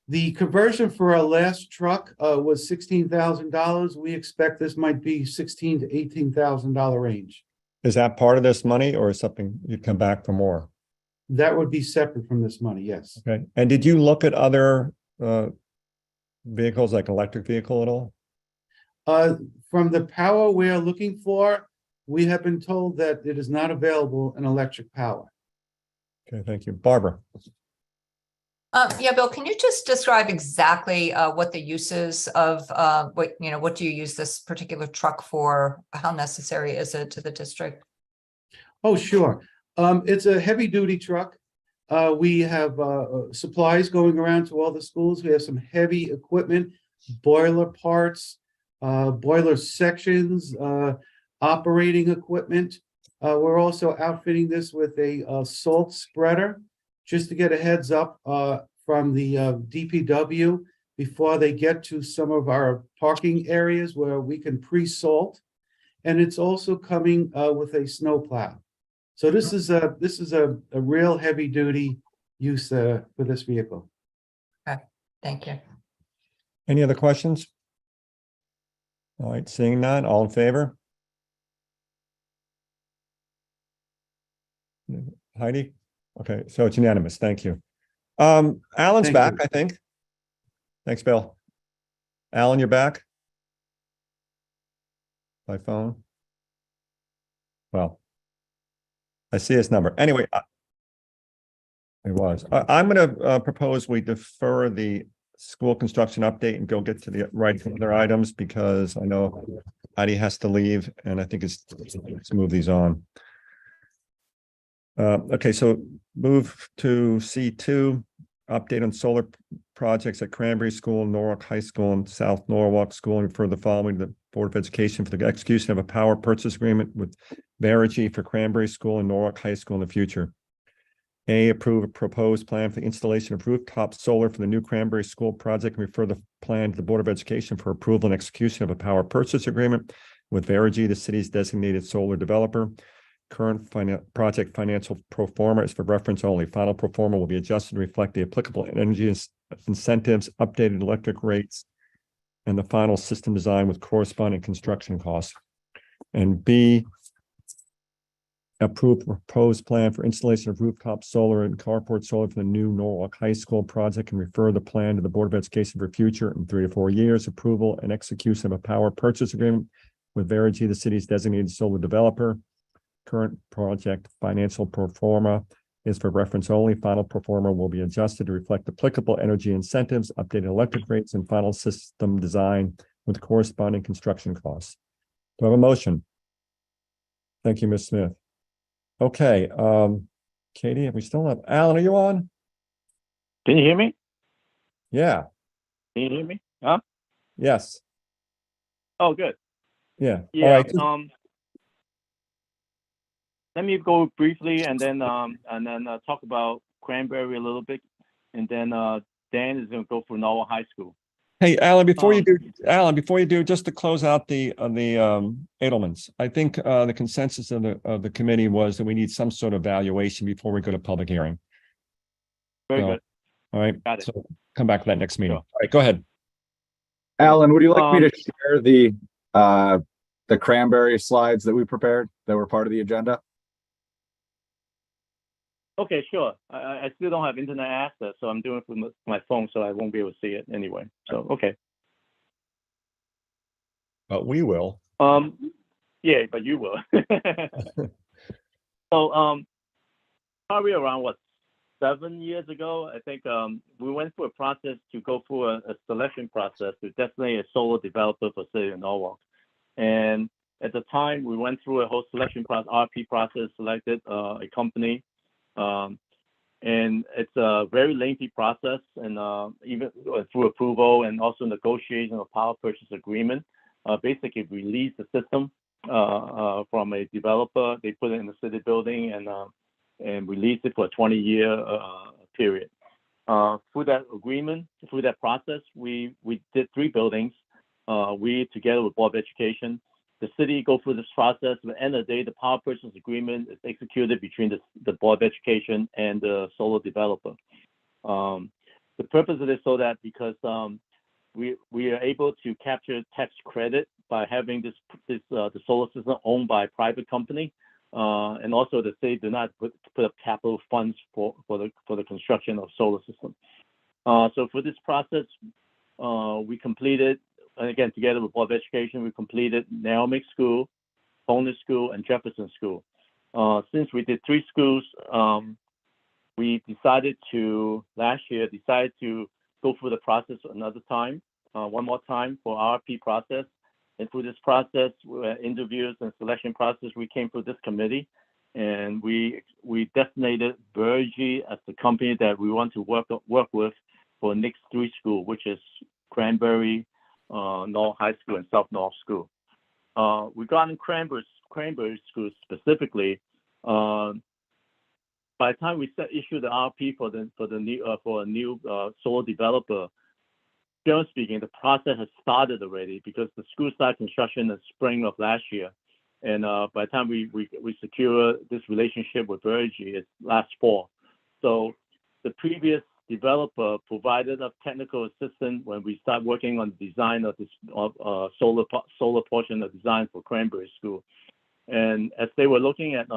Speaker 13: The conversion for our last truck was $16,000. We expect this might be $16,000 to $18,000 range.
Speaker 1: Is that part of this money, or is something you'd come back for more?
Speaker 13: That would be separate from this money, yes.
Speaker 1: Okay. And did you look at other vehicles, like electric vehicle at all?
Speaker 13: From the power we are looking for, we have been told that it is not available in electric power.
Speaker 1: Okay, thank you. Barbara.
Speaker 11: Yeah, Bill, can you just describe exactly what the uses of what do you use this particular truck for? How necessary is it to the district?
Speaker 13: Oh, sure. It's a heavy duty truck. We have supplies going around to all the schools. We have some heavy equipment, boiler parts, boiler sections, operating equipment. We're also outfitting this with a salt spreader, just to get a heads up from the DPW before they get to some of our parking areas where we can pre-salt. And it's also coming with a snow plow. So this is a real heavy duty use for this vehicle.
Speaker 11: Okay, thank you.
Speaker 1: Any other questions? All right, seeing none, all in favor? Heidi? Okay, so it's unanimous. Thank you. Alan's
Speaker 13: Thank
Speaker 1: back,
Speaker 13: you.
Speaker 1: I think. Thanks, Bill. Alan, you're back? By phone? Well, I see his number. Anyway, it was. I'm going to propose we defer the school construction update and go get to the other items because I know Heidi has to leave and I think let's move these on. Okay, so move to C2, update on solar projects at Cranberry School, Norwalk High School, and South Norwalk School, and refer the following to the Board of Education for the execution of a power purchase agreement with Verigy for Cranberry School and Norwalk High School in the future. A, approve a proposed plan for the installation of rooftop solar for the new Cranberry School project and refer the plan to the Board of Education for approval and execution of a power purchase agreement with Verigy, the city's designated solar developer. Current project financial pro forma is for reference only. Final pro forma will be adjusted to reflect the applicable energy incentives, updated electric rates, and the final system design with corresponding construction costs. And B, approve proposed plan for installation of rooftop solar and carport solar for the new Norwalk High School project and refer the plan to the Board of Education for future in 3 to 4 years. Approval and execution of a power purchase agreement with Verigy, the city's designated solar developer. Current project financial pro forma is for reference only. Final pro forma will be adjusted to reflect applicable energy incentives, updated electric rates, and final system design with corresponding construction costs. Do I have a motion? Thank you, Ms. Smith. Okay, Katie, we still have Alan, are you on?
Speaker 14: Can you hear me?
Speaker 1: Yeah.
Speaker 14: Can you hear me? Huh?
Speaker 1: Yes.
Speaker 14: Oh, good.
Speaker 1: Yeah.
Speaker 14: Yeah.
Speaker 1: All right.
Speaker 14: Let me go briefly and then talk about Cranberry a little bit, and then Dan is going to go for Norwalk High School.
Speaker 1: Hey, Alan, before you do, just to close out the Edelmans, I think the consensus of the committee was that we need some sort of valuation before we go to public hearing.
Speaker 14: Very good.
Speaker 1: All right.
Speaker 14: Got it.
Speaker 1: So come back to that next meeting.
Speaker 14: Sure.
Speaker 1: All right, go ahead.
Speaker 15: Alan, would you like me to share the Cranberry slides that we prepared that were part of the agenda?
Speaker 14: Okay, sure. I still don't have internet access, so I'm doing it with my phone, so I won't be able to see it anyway. So, okay.
Speaker 1: But we will.
Speaker 14: Yeah, but you will. So, probably around 7 years ago, I think we went through a process to go through a selection process to designate a solar developer for City of Norwalk. And at the time, we went through a whole selection process, RP process, selected a company. And it's a very lengthy process, and even through approval and also negotiation of power purchase agreement, basically release the system from a developer. They put it in the city building and release it for a 20-year period. Through that agreement, through that process, we did 3 buildings. We, together with Board of Education, the city go through this process. At the end of the day, the power purchase agreement is executed between the Board of Education and the solar developer. The purpose of this so that because we are able to capture tax credit by having the solar system owned by a private company, and also the city do not put up capital funds for the construction of solar system. So for this process, we completed. And again, together with Board of Education, we completed Naomi School, Bonus School, and Jefferson School. Since we did 3 schools, we last year decided to go through the process another time, one more time for RFP process. And through this process, interviews and selection process, we came through this committee, and we designated Bergy as the company that we want to work with for next 3 school, which is Cranberry, North High School, and South North School. Regarding Cranberry School specifically, by the time we issued the RFP for a new solar developer, generally speaking, the process has started already because the school started construction in the spring of last year, and by the time we secure this relationship with Bergy, it's last fall. So the previous developer provided a technical assistance when we start working on the design of this solar portion of design for Cranberry School. And as they were looking at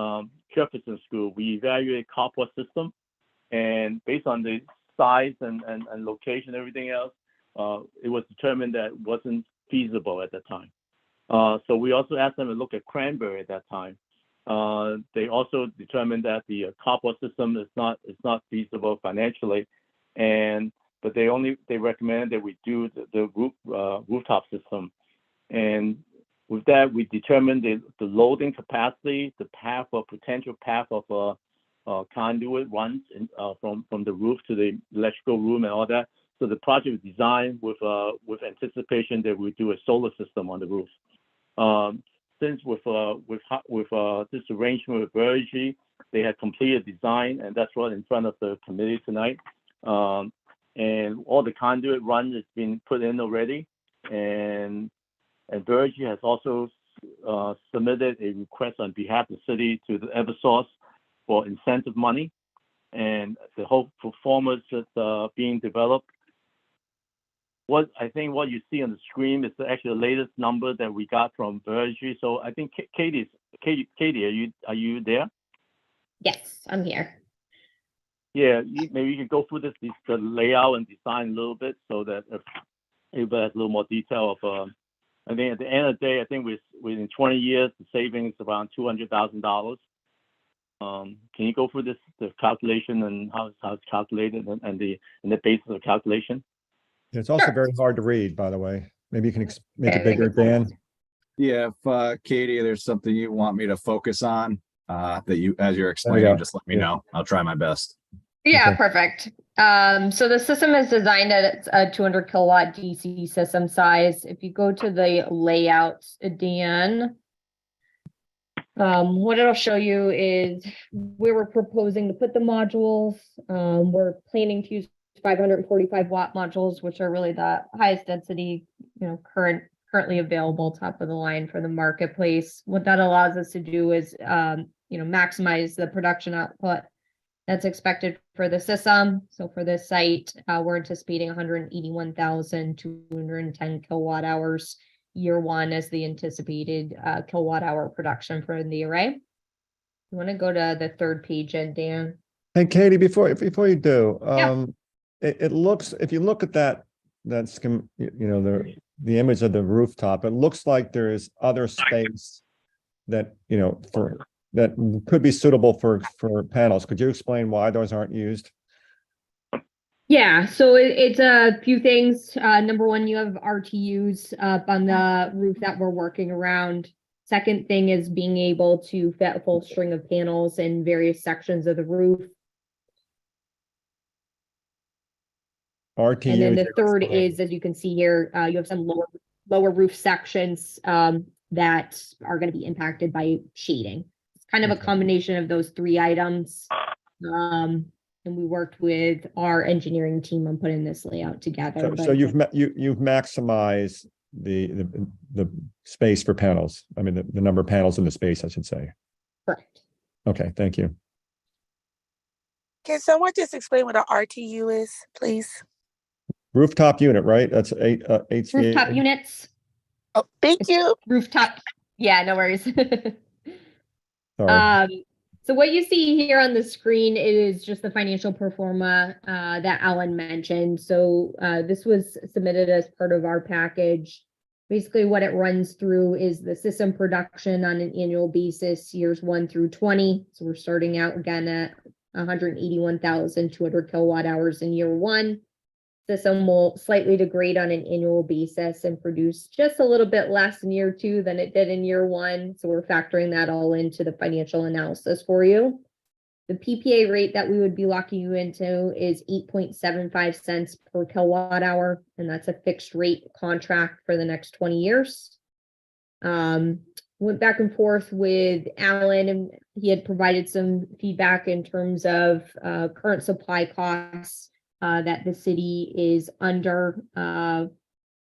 Speaker 14: Jefferson School, we evaluated carport system, and based on the size and location, everything else, it was determined that it wasn't feasible at that time. So we also asked them to look at Cranberry at that time. They also determined that the carport system is not feasible financially, but they recommended that we do the rooftop system. And with that, we determined the loading capacity, the potential path of conduit runs from the roof to the electrical room and all that. So the project was designed with anticipation that we do a solar system on the roof. Since with this arrangement with Bergy, they had completed design, and that's what in front of the committee tonight. And all the conduit runs has been put in already, and Bergy has also submitted a request on behalf of the city to the Eversource for incentive money, and the whole performance that's being developed. What you see on the screen is actually the latest number that we got from Bergy. So I think Katie, are you there?
Speaker 16: Yes, I'm here.
Speaker 14: Yeah, maybe you can go through the layout and design a little bit so that if everybody has a little more detail of. I think at the end of the day, I think within 20 years, the savings is around $200,000. Can you go through the calculation and how it's calculated and the basis of the calculation?
Speaker 1: It's also very hard to read, by the way. Maybe you can make it bigger, Dan.
Speaker 15: Yeah, if Katie, there's something you want me to focus on, that you, as you're explaining, just let me know. I'll try my best.
Speaker 16: Yeah,
Speaker 1: Okay.
Speaker 16: perfect. So the system is designed at a 200 kilowatt DC system size. If you go to the layout, Dan, what it'll show you is where we're proposing to put the modules. We're planning to use 545 watt modules, which are really the highest density, currently available, top of the line for the marketplace. What that allows us to do is, maximize the production output that's expected for the system. So for this site, we're anticipating 181,210 kilowatt hours year one as the anticipated kilowatt hour production for the array. You want to go to the third page, and Dan.
Speaker 1: And Katie, before you do,
Speaker 16: Yeah.
Speaker 1: It looks, if you look at that scheme, the image of the rooftop, it looks like there is other space that, that could be suitable for panels. Could you explain why those aren't used?
Speaker 16: Yeah, so it's a few things. Number one, you have RTUs up on the roof that we're working around. Second thing is being able to fit a full string of panels in various sections of the roof.
Speaker 1: RTU.
Speaker 16: And then the third is, as you can see here, you have some lower roof sections that are going to be impacted by shading. It's kind of a combination of those three items. And we worked with our engineering team on putting this layout together.
Speaker 1: So you've maximized the space for panels. I mean, the number of panels in the space, I should say.
Speaker 16: Correct.
Speaker 1: Okay, thank you.
Speaker 8: Can someone just explain what an RTU is, please?
Speaker 1: Rooftop unit, right? That's HVAC.
Speaker 16: Rooftop units.
Speaker 8: Oh, thank you.
Speaker 16: Rooftop. Yeah, no worries.
Speaker 1: Sorry.
Speaker 16: So what you see here on the screen is just the financial pro forma that Alan mentioned. So this was submitted as part of our package. Basically, what it runs through is the system production on an annual basis, years 1 through 20. So we're starting out again at 181,200 kilowatt hours in year one. System will slightly degrade on an annual basis and produce just a little bit less in year two than it did in year one. So we're factoring that all into the financial analysis for you. The PPA rate that we would be locking you into is 8.75 cents per kilowatt hour, and that's a fixed rate contract for the next 20 years. Went back and forth with Alan, and he had provided some feedback in terms of current supply costs that the city is under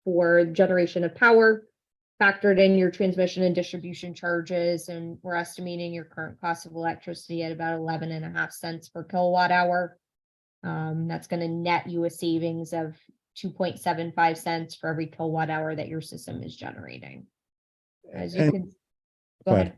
Speaker 16: for generation of power, factored in your transmission and distribution charges, and we're estimating your current cost of electricity at about 11.5 cents per kilowatt hour. That's going to net you a savings of 2.75 cents for every kilowatt hour that your system is generating. As you can go ahead.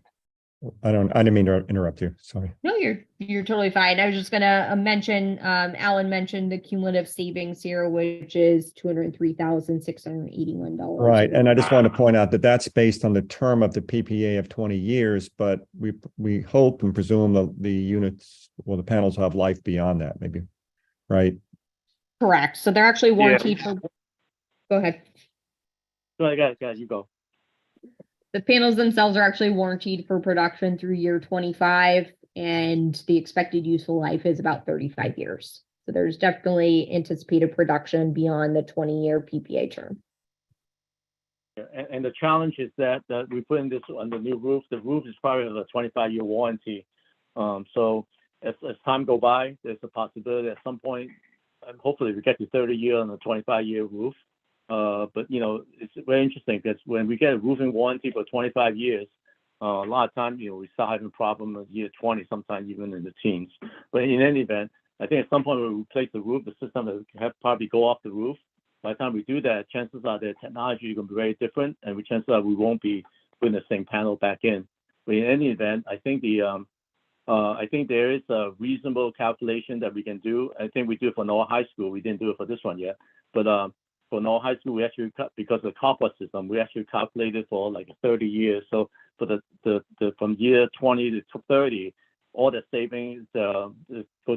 Speaker 1: I didn't mean to interrupt you. Sorry.
Speaker 16: No, you're totally fine. I was just gonna mention, Alan mentioned the cumulative savings here, which is $203,681.
Speaker 1: Right, and I just want to point out that that's based on the term of the PPA of 20 years, but we hope and presume the units, well, the panels have life beyond that, maybe, right?
Speaker 16: Correct. So they're actually warranted for. Go ahead.
Speaker 14: Go ahead, guys, you go.
Speaker 16: The panels themselves are actually warranted for production through year 25, and the expected useful life is about 35 years. So there's definitely anticipated production beyond the 20-year PPA term.
Speaker 14: And the challenge is that we put in this on the new roof. The roof is probably a 25-year warranty. So as time go by, there's a possibility at some point, hopefully we get to 30-year on a 25-year roof. But you know, it's very interesting because when we get a roofing warranty for 25 years, a lot of times, we start having problems at year 20, sometimes even in the teens. But in any event, I think at some point when we replace the roof, the system will probably go off the roof. By the time we do that, chances are the technology is going to be very different, and chances are we won't be putting the same panel back in. But in any event, I think there is a reasonable calculation that we can do. I think we do it for Norwalk High School. We didn't do it for this one yet, but for Norwalk High School, we actually because of the copper system, we actually calculated for like 30 years. So for the from year 20 to 30, all the savings go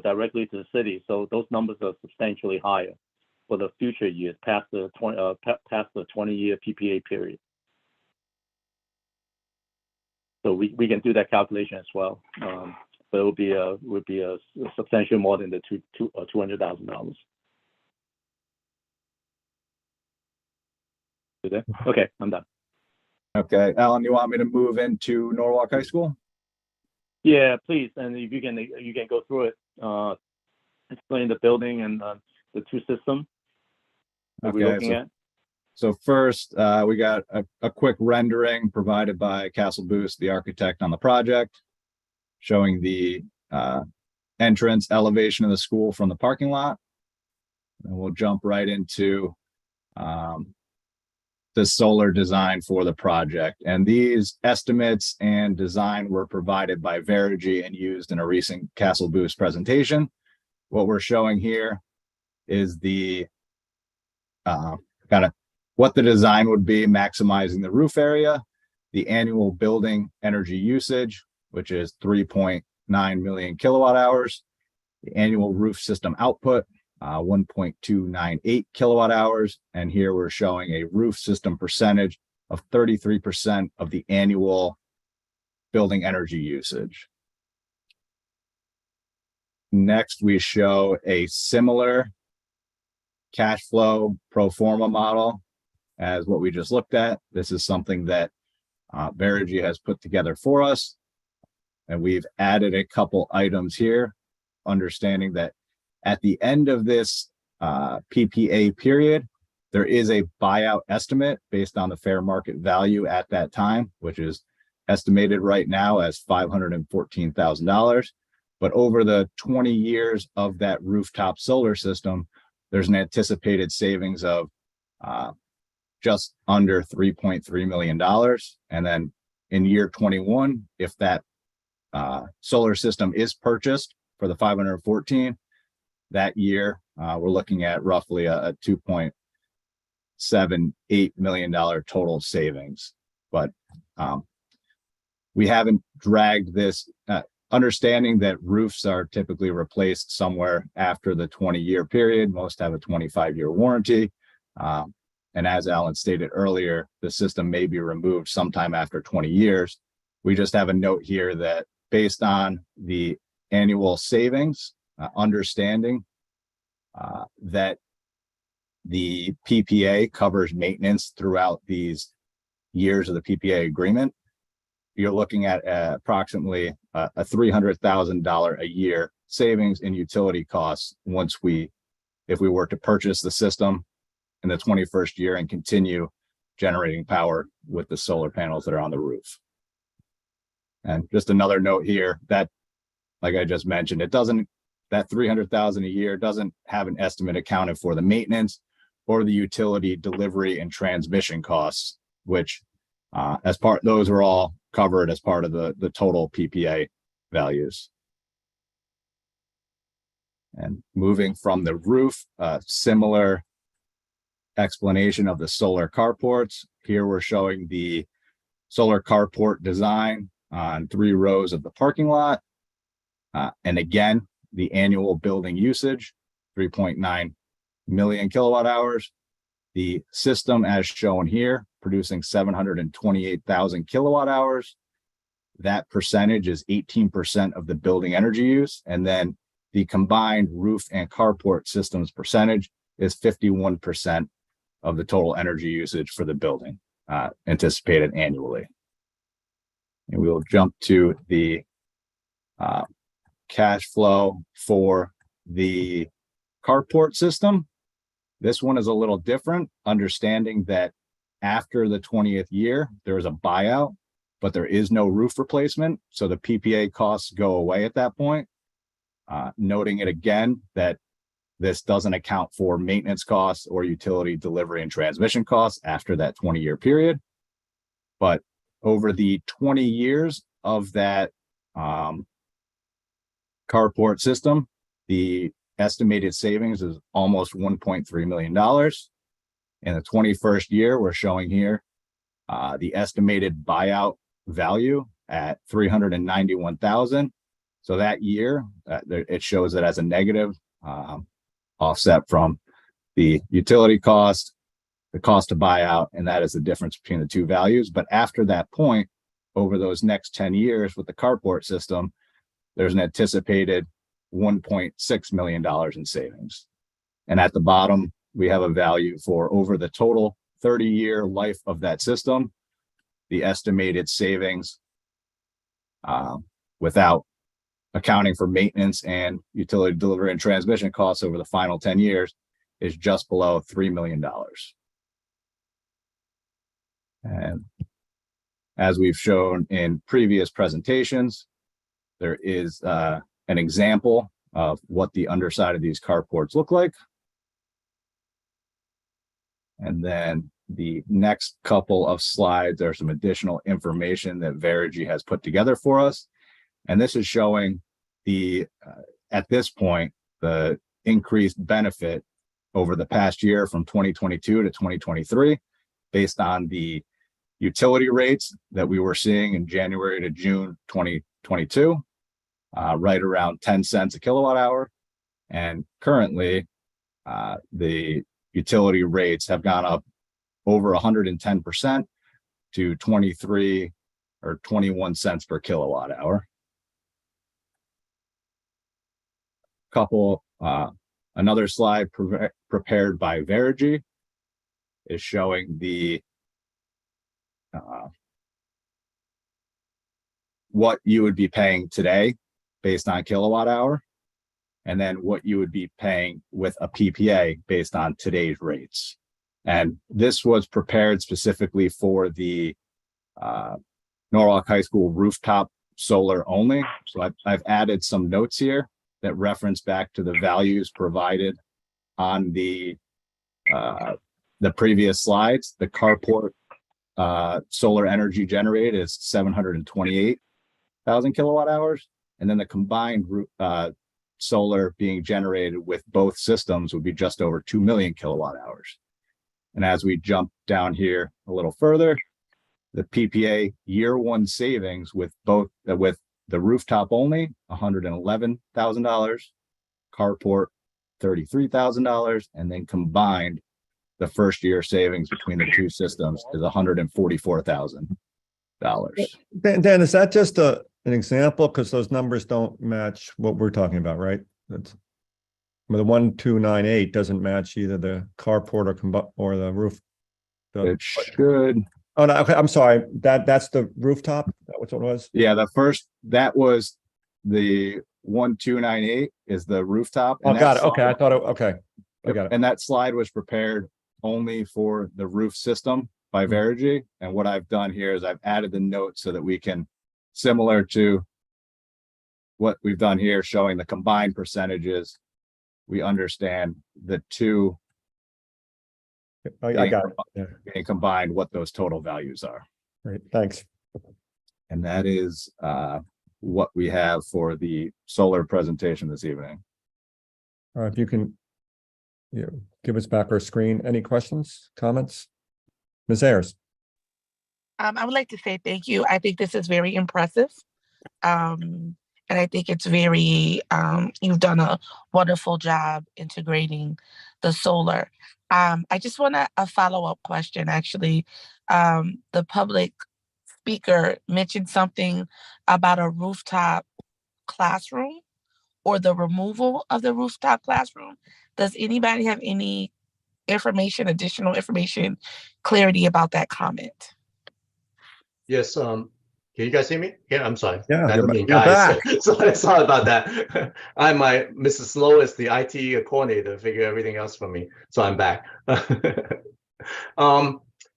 Speaker 14: directly to the city. So those numbers are substantially higher for the future years past the 20-year PPA period. So we can do that calculation as well, but it would be a substantially more than the $200,000. Okay, I'm done.
Speaker 15: Okay, Alan, you want me to move into Norwalk High School?
Speaker 14: Yeah, please. And if you can go through it, explain the building and the two systems that we're looking at.
Speaker 15: So first, we got a quick rendering provided by Castle Boost, the architect on the project, showing the entrance elevation of the school from the parking lot. And we'll jump right into the solar design for the project. And these estimates and design were provided by Verigy and used in a recent Castle Boost presentation. What we're showing here is the kind of what the design would be, maximizing the roof area, the annual building energy usage, which is 3.9 million kilowatt hours, the annual roof system output, 1.298 kilowatt hours. And here we're showing a roof system percentage of 33% of the annual building energy usage. Next, we show a similar cash flow pro forma model as what we just looked at. This is something that Verigy has put together for us. And we've added a couple items here, understanding that at the end of this PPA period, there is a buyout estimate based on the fair market value at that time, which is estimated right now as $514,000. But over the 20 years of that rooftop solar system, there's an anticipated savings of just under $3.3 million. And then in year 21, if that solar system is purchased for the 514, that year, we're looking at roughly a $2.78 million total savings. But we haven't dragged this understanding that roofs are typically replaced somewhere after the 20-year period. Most have a 25-year warranty. And as Alan stated earlier, the system may be removed sometime after 20 years. We just have a note here that based on the annual savings, understanding that the PPA covers maintenance throughout these years of the PPA agreement, you're looking at approximately a $300,000 a year savings in utility costs if we were to purchase the system in the 21st year and continue generating power with the solar panels that are on the roof. And just another note here that, like I just mentioned, that $300,000 a year doesn't have an estimate accounted for the maintenance or the utility delivery and transmission costs, which those are all covered as part of the total PPA values. And moving from the roof, similar explanation of the solar carports. Here we're showing the solar carport design on 3 rows of the parking lot. And again, the annual building usage, 3.9 million kilowatt hours. The system as shown here, producing 728,000 kilowatt hours. That percentage is 18% of the building energy use. And then the combined roof and carport systems percentage is 51% of the total energy usage for the building, anticipated annually. And we will jump to the cash flow for the carport system. This one is a little different, understanding that after the 20th year, there is a buyout, but there is no roof replacement. So the PPA costs go away at that point. Noting it again that this doesn't account for maintenance costs or utility delivery and transmission costs after that 20-year period. But over the 20 years of that carport system, the estimated savings is almost $1.3 million. In the 21st year, we're showing here the estimated buyout value at $391,000. So that year, it shows it as a negative, offset from the utility cost, the cost to buy out, and that is the difference between the two values. But after that point, over those next 10 years with the carport system, there's an anticipated $1.6 million in savings. And at the bottom, we have a value for over the total 30-year life of that system, the estimated savings without accounting for maintenance and utility delivery and transmission costs over the final 10 years is just below $3 million. And as we've shown in previous presentations, there is an example of what the underside of these carports look like. And then the next couple of slides are some additional information that Verigy has put together for us. And this is showing at this point, the increased benefit over the past year from 2022 to 2023, based on the utility rates that we were seeing in January to June 2022, right around 10 cents a kilowatt hour. And currently, the utility rates have gone up over 110% to 23 or 21 cents per kilowatt hour. Another slide prepared by Verigy is showing what you would be paying today based on kilowatt hour, and then what you would be paying with a PPA based on today's rates. And this was prepared specifically for the Norwalk High School rooftop solar only. So I've added some notes here that reference back to the values provided on the previous slides. The carport solar energy generated is 728,000 kilowatt hours. And then the combined solar being generated with both systems would be just over 2 million kilowatt hours. And as we jump down here a little further, the PPA year one savings with the rooftop only, $111,000, carport, $33,000, and then combined, the first year savings between the two systems is $144,000.
Speaker 1: Dan, is that just an example? Because those numbers don't match what we're talking about, right? That's the 1298 doesn't match either the carport or the roof.
Speaker 15: It should.
Speaker 1: Oh, no, okay, I'm sorry. That's the rooftop? That was what it was?
Speaker 15: Yeah, that was the 1298 is the rooftop.
Speaker 1: Oh,
Speaker 15: and
Speaker 1: got
Speaker 15: that
Speaker 1: it. Okay, I
Speaker 15: slide-
Speaker 1: thought okay. I got it.
Speaker 15: And that slide was prepared only for the roof system by Verigy. And what I've done here is I've added the notes so that we can, similar to what we've done here, showing the combined percentages, we understand the two
Speaker 1: I got it. Yeah.
Speaker 15: being combined, what those total values are.
Speaker 1: Great, thanks.
Speaker 15: And that is what we have for the solar presentation this evening.
Speaker 1: All right, if you can give us back our screen. Any questions, comments? Ms. Ayers?
Speaker 8: I would like to say thank you. I think this is very impressive. And I think it's very, you've done a wonderful job integrating the solar. I just want a follow-up question, actually. The public speaker mentioned something about a rooftop classroom or the removal of the rooftop classroom. Does anybody have any information, additional information, clarity about that comment?
Speaker 7: Yes, can you guys hear me? Yeah, I'm sorry.
Speaker 1: Yeah,
Speaker 7: I don't mean
Speaker 1: you're
Speaker 7: guys.
Speaker 1: back.
Speaker 7: Sorry about that. Mrs. Lowe is the IT coordinator, figure everything else for me. So I'm back.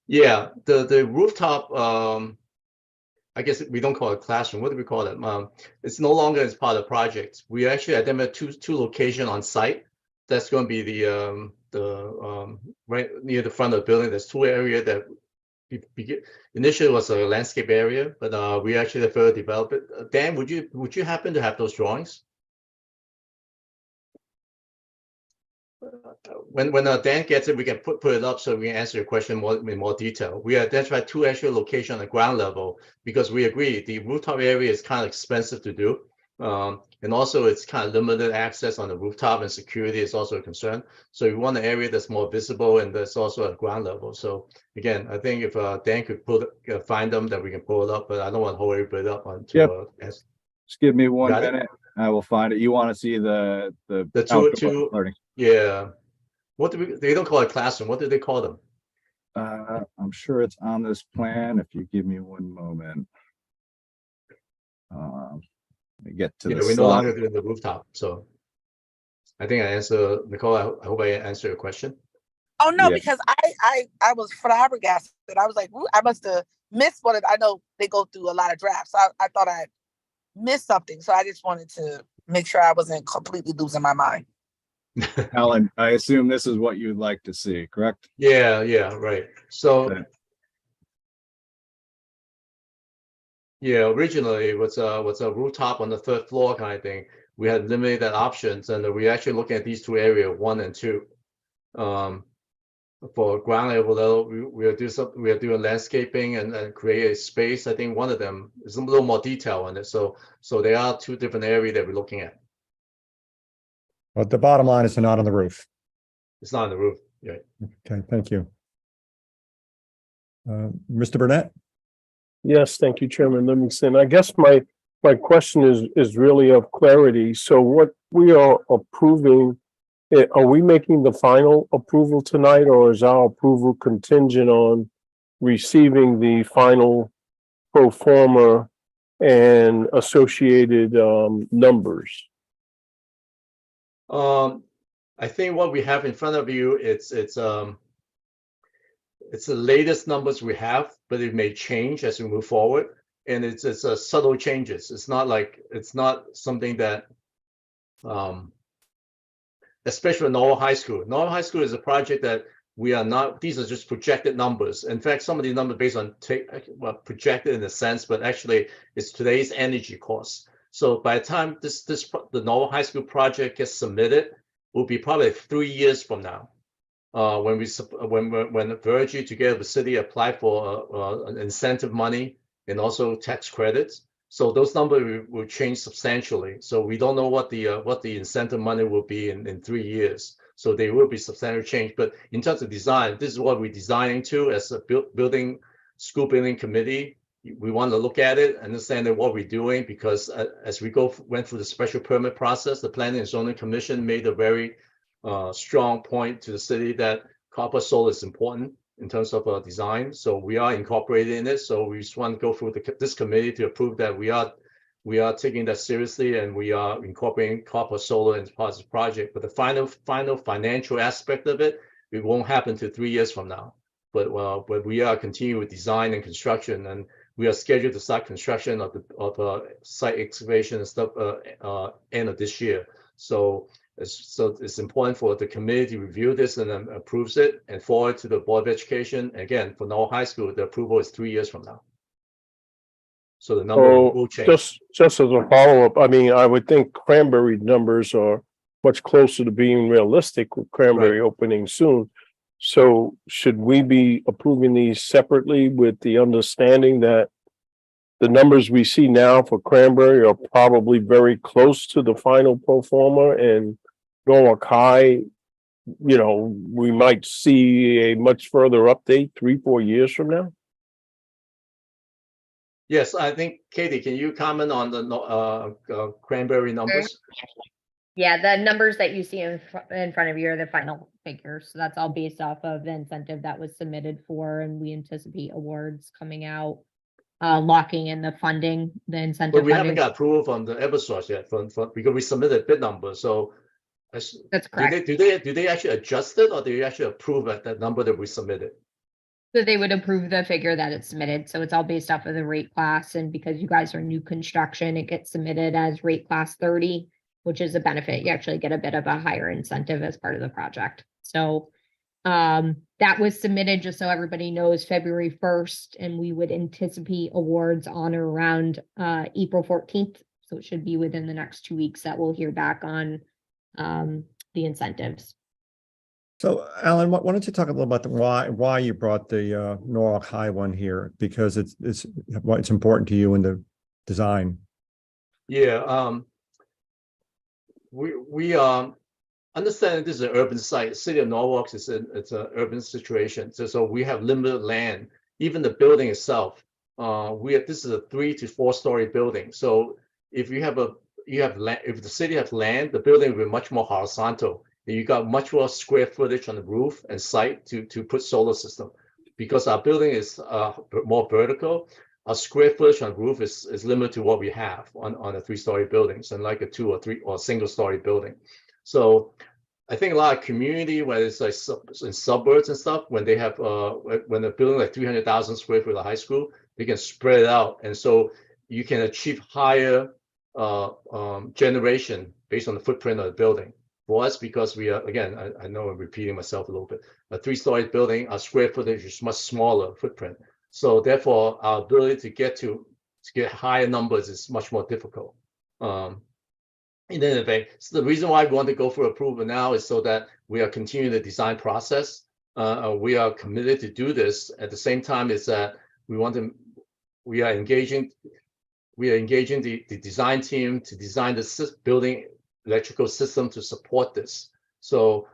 Speaker 7: Yeah, the rooftop, I guess we don't call it classroom. What do we call it? It's no longer as part of the project. We actually identified two locations on site. That's going to be the right near the front of the building. There's two areas that initially was a landscape area, but we actually further developed it. Dan, would you happen to have those drawings? When Dan gets it, we can put it up so we can answer your question in more detail. We identified two actual locations on the ground level because we agree the rooftop area is kind of expensive to do. And also it's kind of limited access on the rooftop, and security is also a concern. So we want an area that's more visible and that's also at ground level. So again, I think if Dan could find them, that we can pull it up, but I don't want to hold everybody up on.
Speaker 15: Just give me one
Speaker 7: Got it?
Speaker 15: minute. I will find it. You want to see the
Speaker 7: two
Speaker 15: learning?
Speaker 7: Yeah. They don't call it classroom. What do they call them?
Speaker 15: I'm sure it's on this plan. If you give me one moment. Let me get to the
Speaker 7: We no
Speaker 15: slide.
Speaker 7: longer doing the rooftop. So I think I answered, Nicole, I hope I answered your question.
Speaker 8: Oh no,
Speaker 15: Yeah.
Speaker 8: because I was flabbergasted. I was like, "Ooh, I must have missed one. I know they go through a lot of drafts. I thought I missed something. So I just wanted to make sure I wasn't completely losing my mind.
Speaker 15: Alan, I assume this is what you'd like to see, correct?
Speaker 7: Yeah, right. So
Speaker 15: Okay.
Speaker 7: yeah, originally it was a rooftop on the third floor kind of thing. We had limited options, and we actually looking at these two areas, 1 and 2. For ground level, we'll do landscaping and create a space. I think one of them is a little more detail on it. So there are two different areas that we're looking at.
Speaker 1: But the bottom line is they're not on the roof.
Speaker 7: It's not on the roof. Yeah.
Speaker 1: Okay, thank you. Mr. Burnett?
Speaker 9: Yes, thank you, Chairman Livingston. I guess my question is really of clarity. So what we are approving, are we making the final approval tonight, or is our approval contingent on receiving the final pro forma and associated numbers?
Speaker 7: I think what we have in front of you, it's the latest numbers we have, but it may change as we move forward. And it's subtle changes. It's not something that, especially Norwalk High School. Norwalk High School is a project that we are not, these are just projected numbers. In fact, some of these numbers based on projected in a sense, but actually it's today's energy costs. So by the time the Norwalk High School project gets submitted, will be probably 3 years from now. When Verigy together with the city apply for incentive money and also tax credits. So those numbers will change substantially. So we don't know what the incentive money will be in 3 years. So there will be substantial change. But in terms of design, this is what we're designing to as a school building committee. We want to look at it, understand what we're doing, because as we went through the special permit process, the Planning and Zoning Commission made a very strong point to the city that copper solar is important in terms of design. So we are incorporating it. So we just want to go through this committee to approve that we are taking that seriously, and we are incorporating copper solar as part of this project. But the final financial aspect of it won't happen to 3 years from now. But we are continuing with design and construction, and we are scheduled to start construction of site excavation and stuff end of this year. So it's important for the committee to review this and then approves it and forward to the Board of Education. Again, for Norwalk High School, the approval is 3 years from now. So the number will change.
Speaker 9: Just as a follow-up, I mean, I would think Cranberry numbers are much closer to being realistic with Cranberry opening soon. So should we be approving these separately with the understanding that the numbers we see now for Cranberry are probably very close to the final pro forma, and Norwalk High, you know, we might see a much further update 3-4 years from now?
Speaker 7: Yes, I think, Katie, can you comment on the Cranberry numbers?
Speaker 16: Yeah, the numbers that you see in front of you are the final figures. So that's all based off of the incentive that was submitted for, and we anticipate awards coming out, locking in the funding, the incentive.
Speaker 7: But we
Speaker 16: funding.
Speaker 7: haven't got approval from the Eversource yet, because we submitted bid number. So
Speaker 16: that's correct.
Speaker 7: Do they actually adjust it, or do they actually approve at that number that we submitted?
Speaker 16: So they would approve the figure that it's submitted. So it's all based off of the rate class, and because you guys are new construction, it gets submitted as rate class 30. Which is a benefit. You actually get a bit of a higher incentive as part of the project. So that was submitted, just so everybody knows, February 1st, and we would anticipate awards on or around April 14th. So it should be within the next 2 weeks that we'll hear back on the incentives.
Speaker 1: So Alan, why don't you talk a little about why you brought the Norwalk High one here, because it's important to you in the design.
Speaker 7: Yeah. We understand this is an urban site. The city of Norwalk it's an urban situation. So we have limited land. Even the building itself, this is a 3 to 4 story building. So if you have land, if the city has land, the building will be much more horizontal. You got much more square footage on the roof and site to put solar system. Because our building is more vertical, our square footage on the roof is limited to what we have on a 3-story buildings, and like a 2 or 3 or single story building. So I think a lot of community, whether it's like in suburbs and stuff, when they have when they're building like 300,000 square feet of high school, they can spread it out, and so you can achieve higher generation based on the footprint of the building. For us, because we are, again, I know I'm repeating myself a little bit, a 3-story building, our square footage is much smaller footprint. So therefore, our ability to get higher numbers is much more difficult. In any event, so the reason why we want to go for approval now is so that we are continuing the design process. We are committed to do this. At the same time, is that we are engaging the design team to design the building electrical system to support this. So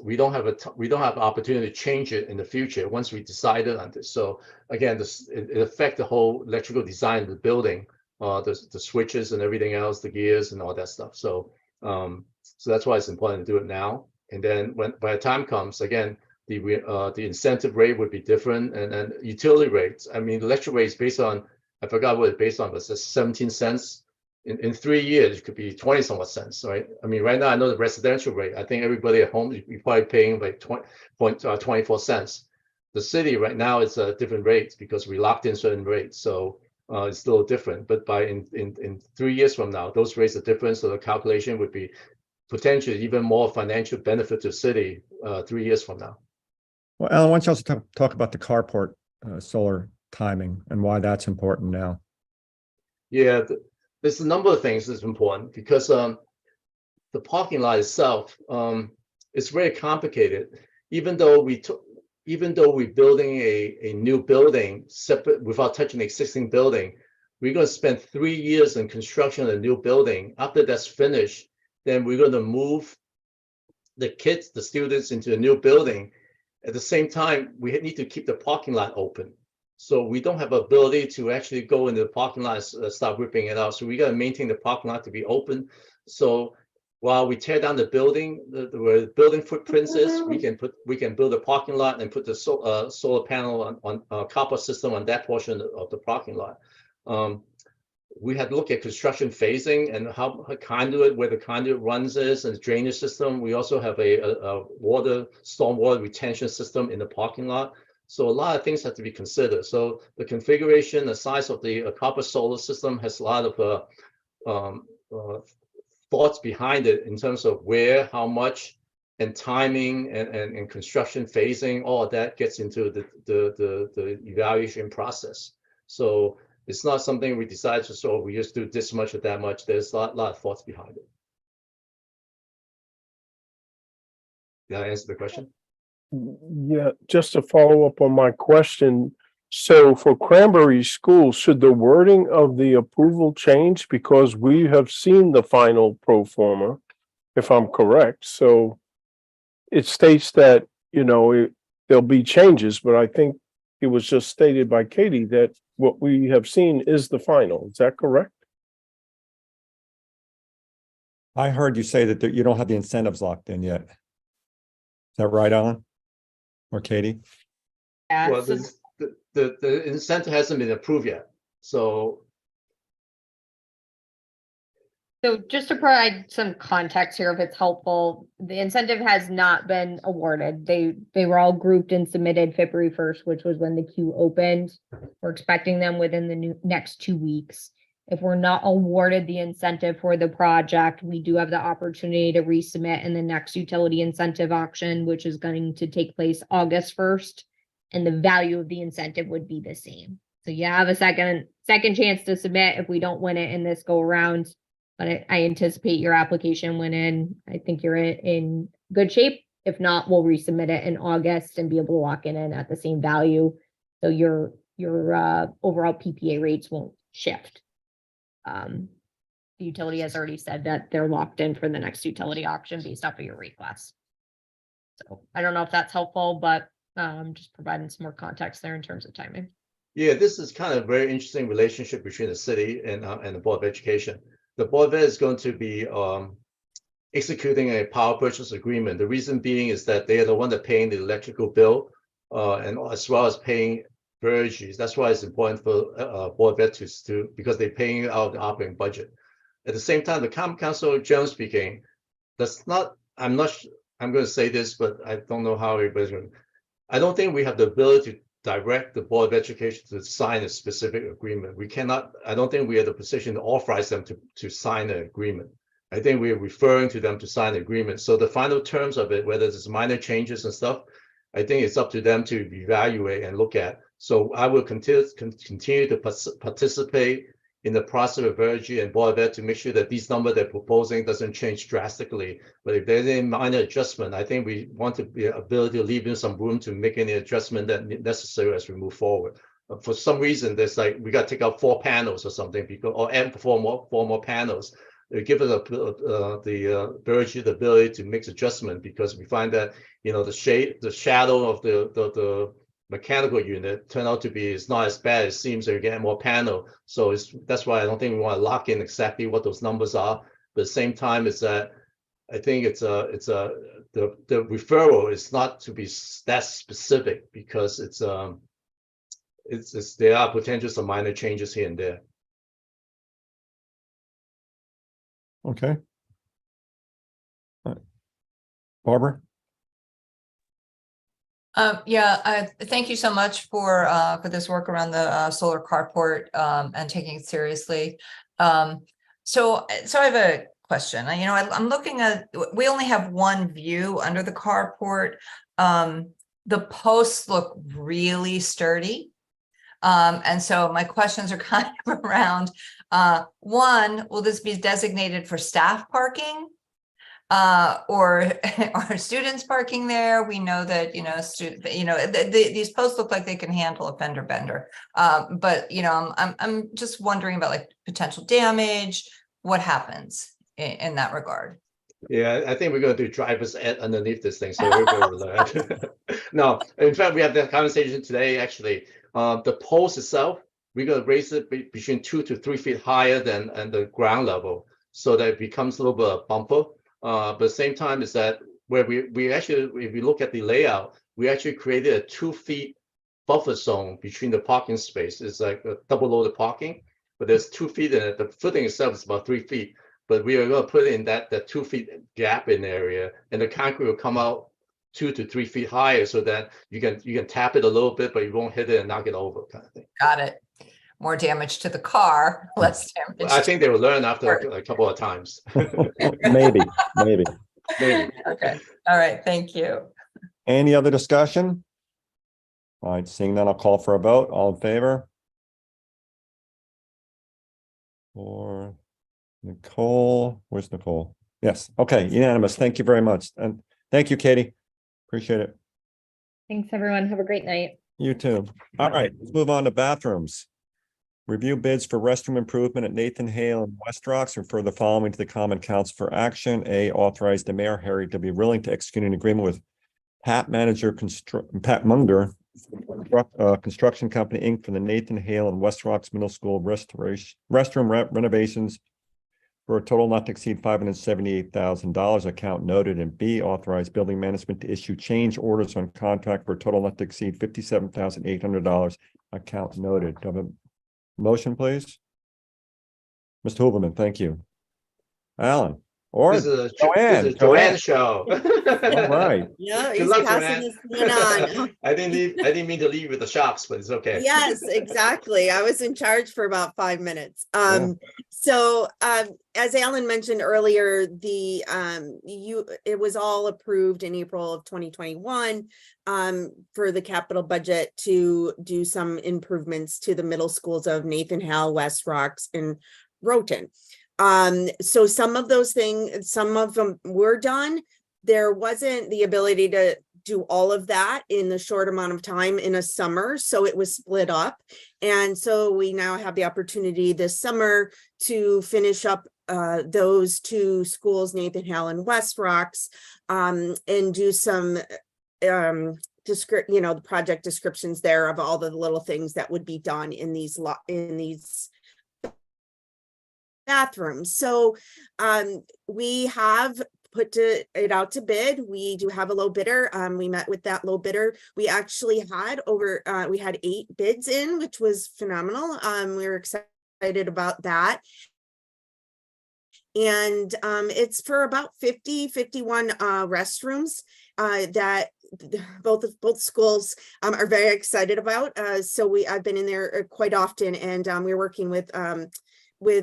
Speaker 7: we don't have opportunity to change it in the future once we decided on this. So again, it affects the whole electrical design of the building, the switches and everything else, the gears and all that stuff. So that's why it's important to do it now. And then by the time comes, again, the incentive rate would be different, and utility rates. I mean, the electric rate is based on, I forgot what it's based on, but it's 17 cents. In 3 years, it could be 20 somewhat cents, right? I mean, right now, I know the residential rate, I think everybody at home, you're probably paying like 24 cents. The city right now is a different rate because we locked in certain rates. So it's still different, but in 3 years from now, those rates are different. So the calculation would be potentially even more financial benefit to the city 3 years from now.
Speaker 1: Well, Alan, why don't you also talk about the carport solar timing and why that's important now?
Speaker 7: Yeah. There's a number of things that's important because the parking lot itself is very complicated. Even though we're building a new building separate without touching the existing building, we're going to spend 3 years in construction of a new building. After that's finished, then we're going to move the kids, the students into a new building. At the same time, we need to keep the parking lot open. So we don't have ability to actually go into the parking lot and start ripping it out. So we got to maintain the parking lot to be open. So while we tear down the building, where the building footprints is, we can build a parking lot and put the solar panel on copper system on that portion of the parking lot. We had to look at construction phasing and how conduit, where the conduit runs is, and drainage system. We also have a stormwater retention system in the parking lot. So a lot of things have to be considered. So the configuration, the size of the copper solar system has a lot of thoughts behind it in terms of where, how much, and timing, and construction phasing. All of that gets into the evaluation process. So it's not something we decide to solve. We just do this much or that much. There's a lot of thoughts behind it. Did I answer the question?
Speaker 9: Yeah, just to follow up on my question. So for Cranberry School, should the wording of the approval change? Because we have seen the final pro forma, if I'm correct. So it states that, there'll be changes, but I think it was just stated by Katie that what we have seen is the final. Is that correct?
Speaker 1: I heard you say that you don't have the incentives locked in yet. Is that right, Alan? Or Katie?
Speaker 11: Yeah,
Speaker 7: Well,
Speaker 11: so-
Speaker 7: the incentive hasn't been approved yet. So
Speaker 16: just to provide some context here, if it's helpful, the incentive has not been awarded. They were all grouped and submitted February 1st, which was when the queue opened. We're expecting them within the next 2 weeks. If we're not awarded the incentive for the project, we do have the opportunity to resubmit in the next utility incentive auction, which is going to take place August 1st. And the value of the incentive would be the same. So you have a second chance to submit if we don't win it in this go around. But I anticipate your application went in. I think you're in good shape. If not, we'll resubmit it in August and be able to lock it in at the same value. So your overall PPA rates won't shift. The utility has already said that they're locked in for the next utility auction based off of your request. So I don't know if that's helpful, but just providing some more context there in terms of timing.
Speaker 7: yeah, this is kind of a very interesting relationship between the city and the Board of Education. The Board of Ed is going to be executing a power purchase agreement. The reason being is that they are the one that paying the electrical bill and as well as paying Verigy. That's why it's important for Board of Ed to because they're paying out of the operating budget. At the same time, the Common Council, generally speaking, I'm going to say this, but I don't know how everybody's going to. I don't think we have the ability to direct the Board of Education to sign a specific agreement. We cannot, I don't think we are in the position to authorize them to sign an agreement. I think we are referring to them to sign an agreement. So the final terms of it, whether it's minor changes and stuff, I think it's up to them to evaluate and look at. So I will continue to participate in the process of Verigy and Board of Ed to make sure that these numbers they're proposing doesn't change drastically. But if there's any minor adjustment, I think we want to be ability to leave in some room to make any adjustment that necessary as we move forward. For some reason, there's like we got to take out 4 panels or something because or add 4 more panels. It gives us the Verigy the ability to make adjustment because we find that the shadow of the mechanical unit turned out to be it's not as bad as it seems. They're getting more panel, so that's why I don't think we want to lock in exactly what those numbers are. But at the same time, is that I think the referral is not to be that specific because there are potential some minor changes here and there.
Speaker 1: Okay. All right. Barbara?
Speaker 11: Thank you so much for this work around the solar carport and taking it seriously. So I have a question. I'm looking at, we only have one view under the carport. The posts look really sturdy. And so my questions are kind of around, one, will this be designated for staff parking? Or are students parking there? We know that, these posts look like they can handle a fender bender. But, I'm just wondering about like potential damage, what happens in that regard?
Speaker 7: Yeah, I think we're going to do driver's ed underneath this thing, so we're going to learn. No, in fact, we have that conversation today, actually. The post itself, we're going to raise it between 2 to 3 feet higher than the ground level, so that it becomes a little bit of bumper. But at the same time is that where we actually, if we look at the layout, we actually created a 2 feet buffer zone between the parking space. It's like a double loaded parking, but there's 2 feet in it. The footing itself is about 3 feet. But we are going to put it in that 2 feet gap in area, and the concrete will come out 2 to 3 feet higher, so that you can tap it a little bit, but you won't hit it and knock it over, kind of thing.
Speaker 11: Got it. More damage to the car, less damage.
Speaker 7: I think they will learn after a couple of times.
Speaker 1: Maybe.
Speaker 7: Maybe.
Speaker 11: Okay. All right. Thank you.
Speaker 1: Any other discussion? All right, seeing none, I'll call for a vote. All in favor? Or Nicole, where's Nicole? Yes, okay, unanimous. Thank you very much. And thank you, Katie. Appreciate it.
Speaker 16: Thanks, everyone. Have a great night.
Speaker 1: You too. All right, let's move on to bathrooms. Review bids for restroom improvement at Nathan Hale and West Rocks. Refer the following to the Common Council for action. A, authorize the mayor, Harry W. Rilling, to execute an agreement with Pat Munger, Construction Company, Inc. for the Nathan Hale and West Rocks Middle School restroom renovations for a total not to exceed $578,000, account noted. And B, authorize building management to issue change orders on contract for a total not to exceed $57,800, account noted. Do I have a motion, please? Mr. Huberman, thank you. Alan, or
Speaker 7: This is a Joanne show.
Speaker 1: All right.
Speaker 6: Yeah,
Speaker 7: Good
Speaker 6: he's
Speaker 7: luck,
Speaker 6: passing
Speaker 7: Joanne.
Speaker 6: this one on.
Speaker 7: I didn't mean to leave with the shops, but it's okay.
Speaker 6: Yes, exactly. I was in charge for about 5 minutes. As Alan mentioned earlier, it was all approved in April of 2021 for the capital budget to do some improvements to the middle schools of Nathan Hale, West Rocks, and Rowton. So some of those things, some of them were done. There wasn't the ability to do all of that in the short amount of time in a summer, so it was split up. And so we now have the opportunity this summer to finish up those 2 schools, Nathan Hale and West Rocks, and do some the project descriptions there of all the little things that would be done in these bathrooms. So we have put it out to bid. We do have a low bidder. We met with that low bidder. We actually had we had 8 bids in, which was phenomenal. We were excited about that. And it's for about 51 restrooms that both schools are very excited about. So I've been in there quite often, and we're working with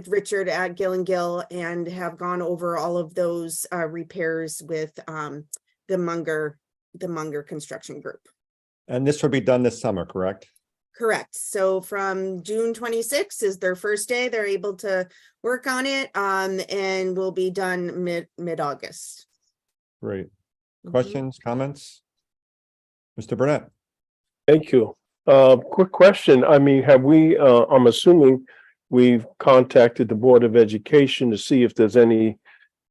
Speaker 6: Richard at Gill and Gill, and have gone over all of those repairs with the Munger Construction Group.
Speaker 1: And this will be done this summer, correct?
Speaker 6: Correct. So from June 26th is their first day. They're able to work on it, and will be done mid-August.
Speaker 1: Great. Questions, comments? Mr. Burnett?
Speaker 9: Thank you. Quick question. I mean, have we, I'm assuming we've contacted the Board of Education to see if there's any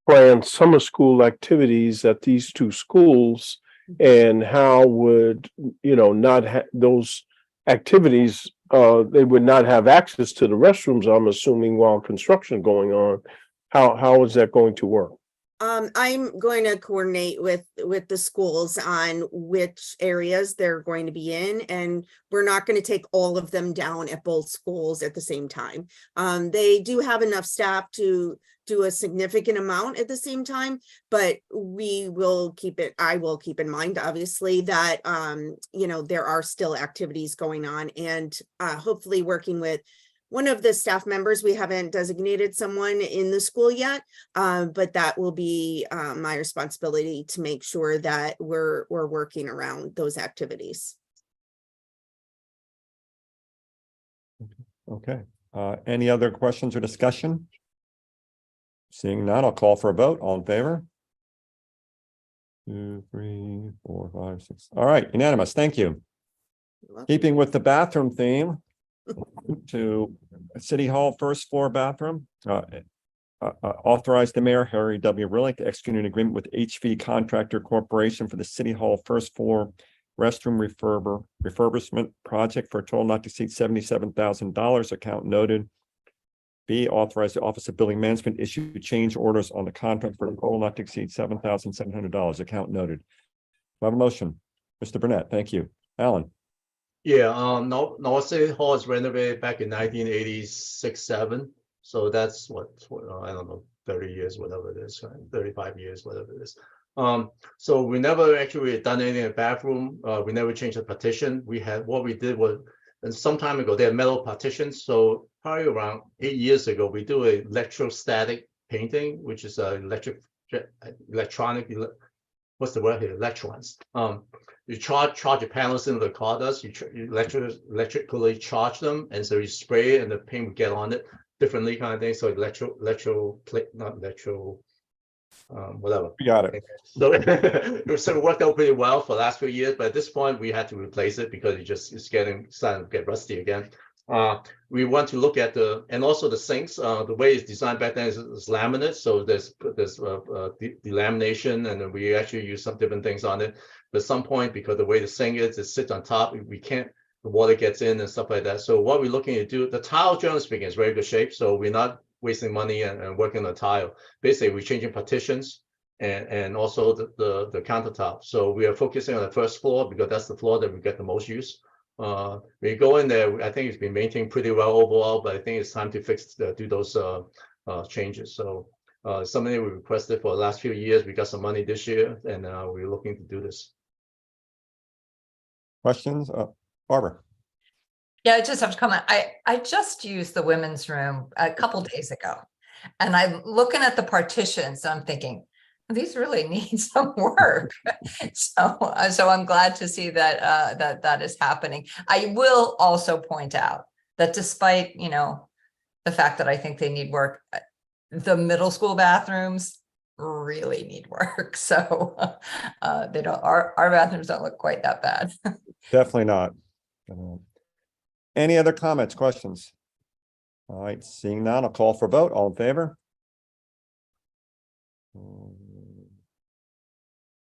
Speaker 9: planned summer school activities at these 2 schools, and how would, not those activities, they would not have access to the restrooms, I'm assuming, while construction going on. How is that going to work?
Speaker 6: I'm going to coordinate with the schools on which areas they're going to be in, and we're not going to take all of them down at both schools at the same time. They do have enough staff to do a significant amount at the same time, but I will keep in mind, obviously, that there are still activities going on, and hopefully working with one of the staff members. We haven't designated someone in the school yet, but that will be my responsibility to make sure that we're working around those activities.
Speaker 1: Okay. Any other questions or discussion? Seeing none, I'll call for a vote. All in favor? 2, 3, 4, 5, 6. All right, unanimous. Thank you. Keeping with the bathroom theme, to City Hall first floor bathroom. Authorize the mayor, Harry W. Rillick, to execute an agreement with HV Contractor Corporation for the City Hall first floor restroom refurbishment project for a total not to exceed $77,000. Account noted. B, authorize the Office of Building Management issue change orders on the contract for a total not to exceed $7,700. Account noted. Do I have a motion? Mr. Burnett, thank you. Alan.
Speaker 7: Yeah, North City Hall was renovated back in 1986, 7. So that's what I don't know, 30 years, whatever it is, right? 35 years, whatever it is. So we never actually done anything in the bathroom. We never changed the partition. What we did was, and some time ago, they had metal partitions. So probably around 8 years ago, we do a electrostatic painting, which is electronic, what's the word here? Electrons. You charge the panels into the car does, you electrically charge them, and so you spray it and the paint will get on it differently kind of thing. So whatever.
Speaker 1: You got it.
Speaker 7: So it sort of worked out pretty well for the last few years, but at this point we had to replace it because it's starting to get rusty again. We want to look at and also the sinks. The way it's designed back then is laminate, so there's delamination, and then we actually use some different things on it. But at some point, because the way the sink is, it sits on top, the water gets in and stuff like that. So what we're looking to do, the tile, generally speaking, is very good shape. So we're not wasting money and working on the tile. Basically, we're changing partitions and also the countertop. So we are focusing on the first floor because that's the floor that we get the most use. When you go in there, I think it's been maintained pretty well overall, but I think it's time to do those changes. So something that we requested for the last few years. We got some money this year, and we're looking to do this.
Speaker 1: Questions? Barbara.
Speaker 11: Yeah, I just have to comment. I just used the women's room a couple days ago, and I'm looking at the partitions. I'm thinking, these really need some work. So I'm glad to see that that is happening. I will also point out that despite, the fact that I think they need work, the middle school bathrooms really need work. So they don't. Our bathrooms don't look quite that bad.
Speaker 1: Definitely not. Any other comments, questions? All right, seeing none, I'll call for a vote. All in favor?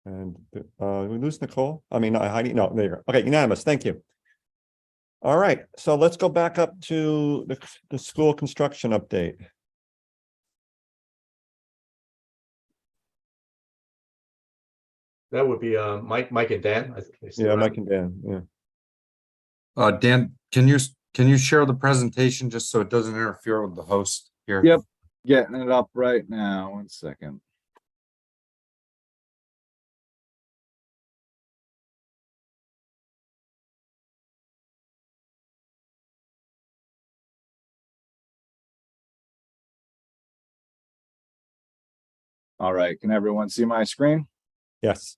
Speaker 1: And we lose Nicole? I mean, Heidi, no, there you go. Okay, unanimous, thank you. All right, so let's go back up to the school construction update.
Speaker 7: That would be Mike and Dan.
Speaker 1: Yeah, Mike and Dan, yeah.
Speaker 3: Dan, can you share the presentation just so it doesn't interfere with the host here?
Speaker 15: Yep, getting it up right now. 1 second. All right, can everyone see my screen?
Speaker 1: Yes.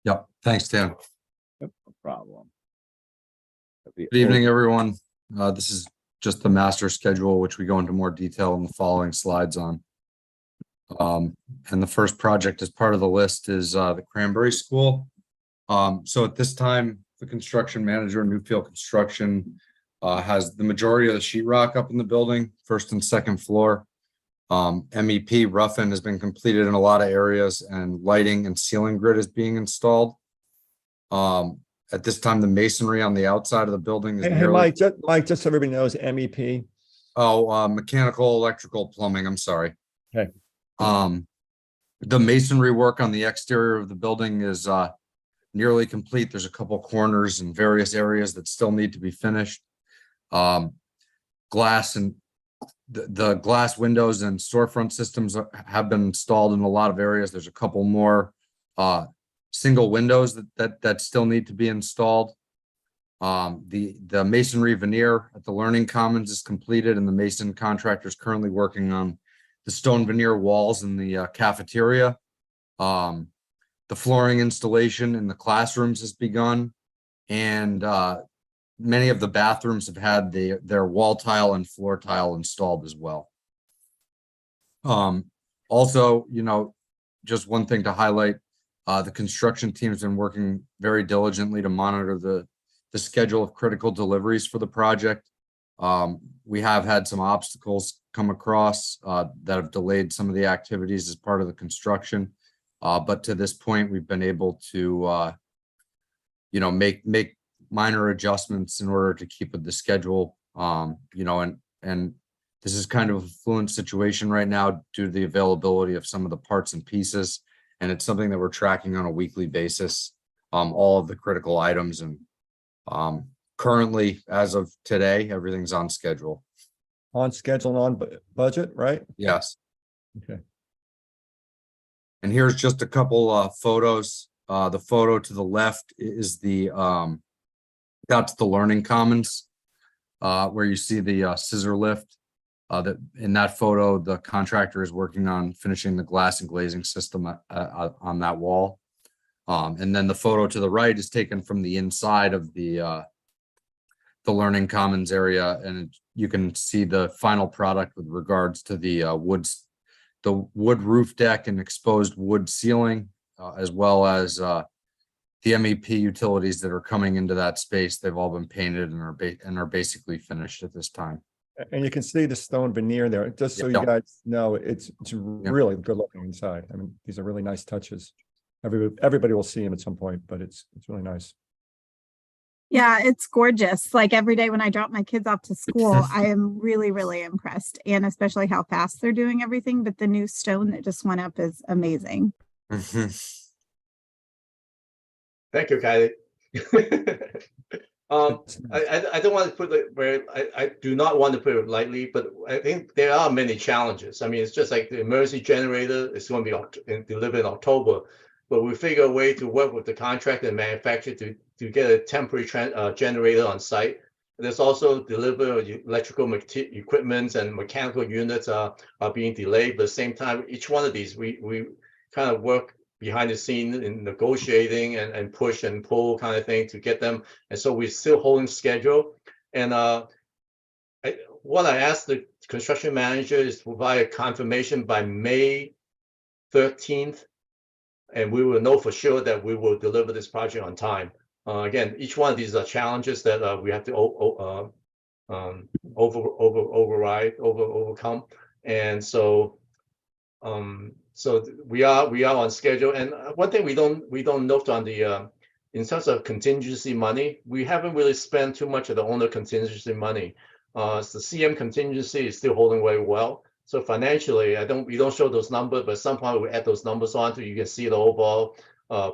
Speaker 3: Yep, thanks, Dan.
Speaker 15: Yep, no problem.
Speaker 3: Good evening, everyone. This is just the master schedule, which we go into more detail in the following slides on. And the first project as part of the list is the Cranberry School. So at this time, the construction manager, Newfield Construction, has the majority of the sheetrock up in the building, first and second floor. MEP rough-in has been completed in a lot of areas, and lighting and ceiling grid is being installed. At this time, the masonry on the outside of the building is
Speaker 1: Hey, Mike, just so everybody knows, MEP.
Speaker 3: Oh, mechanical, electrical, plumbing, I'm sorry.
Speaker 1: Okay.
Speaker 3: The masonry work on the exterior of the building is nearly complete. There's a couple corners and various areas that still need to be finished. Glass and the glass windows and storefront systems have been installed in a lot of areas. There's a couple more single windows that still need to be installed. The masonry veneer at the Learning Commons is completed, and the mason contractor is currently working on the stone veneer walls in the cafeteria. The flooring installation in the classrooms has begun, and many of the bathrooms have had their wall tile and floor tile installed as well. Also, just one thing to highlight, The construction team's been working very diligently to monitor the schedule of critical deliveries for the project. We have had some obstacles come across that have delayed some of the activities as part of the construction. But to this point, we've been able to, make minor adjustments in order to keep with the schedule. And this is kind of a fluent situation right now due to the availability of some of the parts and pieces. And it's something that we're tracking on a weekly basis, all of the critical items. And currently, as of today, everything's on schedule.
Speaker 1: On schedule and on budget, right?
Speaker 3: Yes.
Speaker 1: Okay.
Speaker 3: And here's just a couple photos. The photo to the left is that's the Learning Commons, where you see the scissor lift. That in that photo, the contractor is working on finishing the glass and glazing system on that wall. And then the photo to the right is taken from the inside of the Learning Commons area, and you can see the final product with regards to the wood roof deck and exposed wood ceiling, as well as the MEP utilities that are coming into that space. They've all been painted and are basically finished at this time.
Speaker 1: And you can see the stone veneer there, just so you guys know, it's really good looking inside. I mean, these are really nice touches. Everybody will see them at some point, but it's really nice.
Speaker 12: Yeah, it's gorgeous. Like every day when I drop my kids off to school, I am really, really impressed. And especially how fast they're doing everything. But the new stone that just went up is amazing.
Speaker 7: Thank you, Kylie. I don't want to put it where I do not want to put it lightly, but I think there are many challenges. I mean, it's just like the emergency generator is going to be delivered in October, but we figure a way to work with the contractor and manufacturer to get a temporary generator on site. There's also delivery of electrical equipment and mechanical units are being delayed. But at the same time, each one of these, we kind of work behind the scene in negotiating and push and pull kind of thing to get them. And so we're still holding schedule. And what I asked the construction manager is to provide a confirmation by May 13th. And we will know for sure that we will deliver this project on time. Again, each one of these are challenges that we have to overcome. And so so we are on schedule. And one thing we don't note on the in terms of contingency money, we haven't really spent too much of the owner contingency money. So the CM contingency is still holding very well. So financially, we don't show those numbers, but at some point we add those numbers on so you can see the overall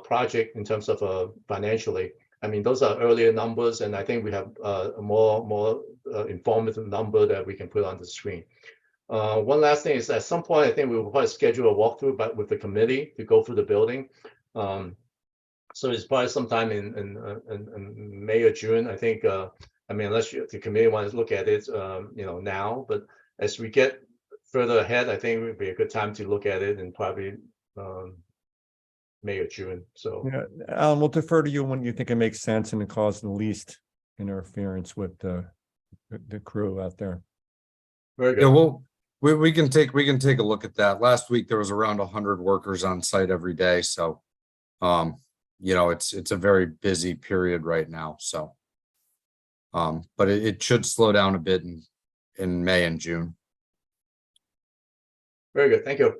Speaker 7: project in terms of financially. I mean, those are earlier numbers, and I think we have a more informative number that we can put on the screen. One last thing is at some point, I think we will probably schedule a walkthrough with the committee to go through the building. So it's probably sometime in May or June, I think. I mean, unless the committee wants to look at it, now. But as we get further ahead, I think it would be a good time to look at it in probably May or June. So
Speaker 1: yeah, Alan, we'll defer to you when you think it makes sense and it causes the least interference with the crew out there.
Speaker 7: Very good.
Speaker 3: Yeah, well, we can take a look at that. Last week there was around 100 workers on site every day, so it's a very busy period right now. So, but it should slow down a bit in May and June.
Speaker 7: Very good. Thank you.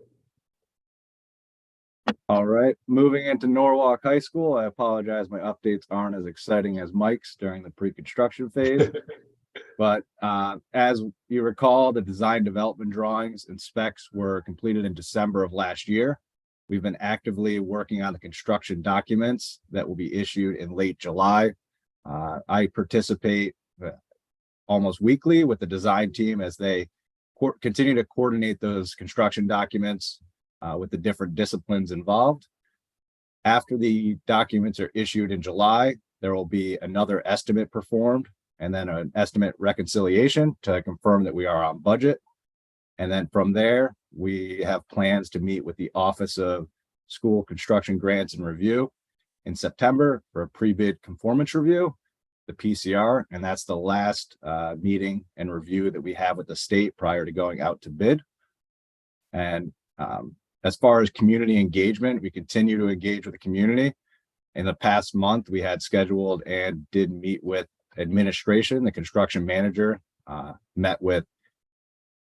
Speaker 15: All right, moving into Norwalk High School. I apologize, my updates aren't as exciting as Mike's during the pre-construction phase. But as you recall, the design development drawings and specs were completed in December of last year. We've been actively working on the construction documents that will be issued in late July. I participate almost weekly with the design team as they continue to coordinate those construction documents with the different disciplines involved. After the documents are issued in July, there will be another estimate performed and then an estimate reconciliation to confirm that we are on budget. And then from there, we have plans to meet with the Office of School Construction Grants and Review in September for a pre-bid conformance review, the PCR, and that's the last meeting and review that we have with the state prior to going out to bid. And As far as community engagement, we continue to engage with the community. In the past month, we had scheduled and did meet with administration. The construction manager met with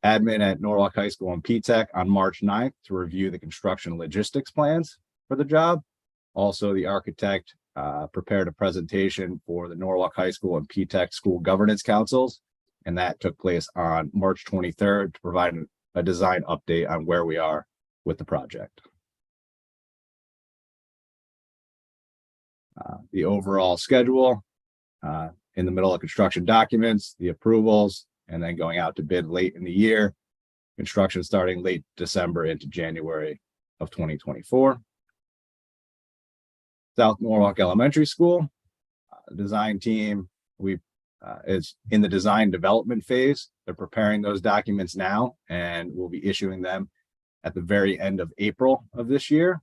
Speaker 15: admin at Norwalk High School and P-TECH on March 9th to review the construction logistics plans for the job. Also, the architect prepared a presentation for the Norwalk High School and P-TECH School Governance Councils, and that took place on March 23rd to provide a design update on where we are with the project. The overall schedule in the middle of construction documents, the approvals, and then going out to bid late in the year. Construction starting late December into January of 2024. South Norwalk Elementary School design team is in the design development phase. They're preparing those documents now and we'll be issuing them at the very end of April of this year.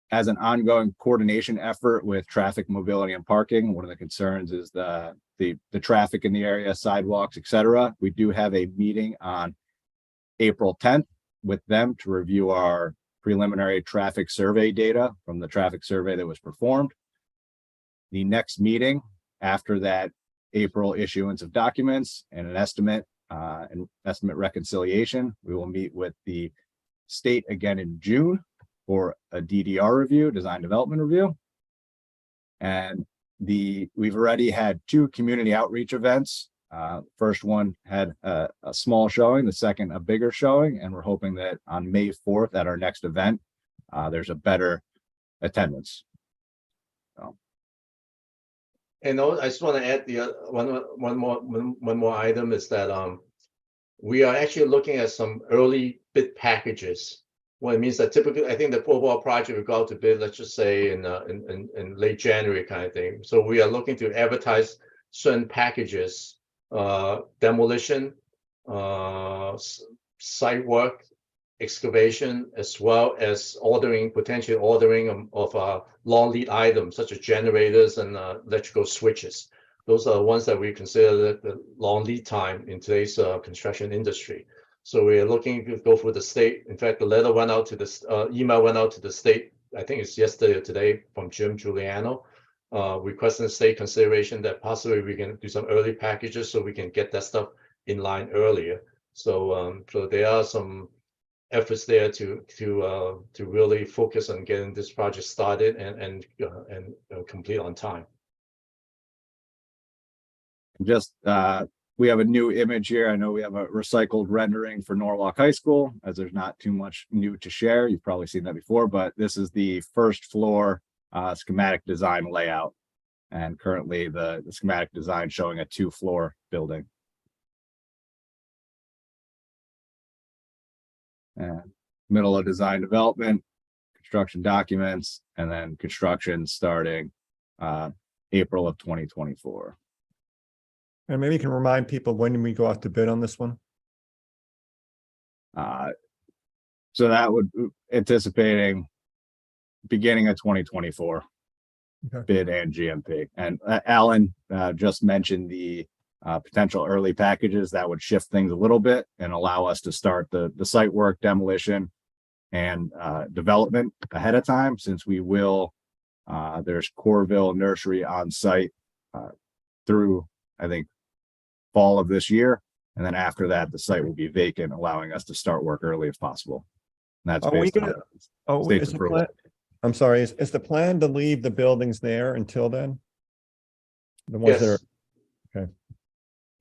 Speaker 15: As an ongoing coordination effort with traffic, mobility, and parking, one of the concerns is the traffic in the area, sidewalks, etc. We do have a meeting on April 10th with them to review our preliminary traffic survey data from the traffic survey that was performed. The next meeting after that April issuance of documents and an estimate reconciliation, we will meet with the state again in June for a DDR review, design development review. And we've already had 2 community outreach events. First one had a small showing, the second a bigger showing, and we're hoping that on May 4th at our next event, there's a better attendance.
Speaker 7: And I just want to add the one more item is that we are actually looking at some early bid packages. What it means that typically, I think the overall project will go out to bid, let's just say in late January kind of thing. So we are looking to advertise certain packages, demolition, site work, excavation, as well as potentially ordering of long lead items such as generators and electrical switches. Those are the ones that we consider the long lead time in today's construction industry. So we are looking to go for the state. In fact, the letter went out to the email went out to the state. I think it's yesterday or today from Jim Giuliano, requesting state consideration that possibly we can do some early packages so we can get that stuff in line earlier. So so there are some efforts there to really focus on getting this project started and complete on time.
Speaker 15: Just we have a new image here. I know we have a recycled rendering for Norwalk High School, as there's not too much new to share. You've probably seen that before, but this is the first floor schematic design layout. And currently the schematic design showing a 2-floor building. And middle of design development, construction documents, and then construction starting April of 2024.
Speaker 1: And maybe you can remind people when we go out to bid on this one.
Speaker 15: So that would anticipating beginning of 2024 bid and GMP. And Alan just mentioned the potential early packages that would shift things a little bit and allow us to start the site work, demolition, and development ahead of time, since we will there's Corville Nursery on site through, I think, fall of this year, and then after that the site will be vacant, allowing us to start work early if possible. And that's based on state's approval.
Speaker 1: I'm sorry, is the plan to leave the buildings there until then? The ones that are okay.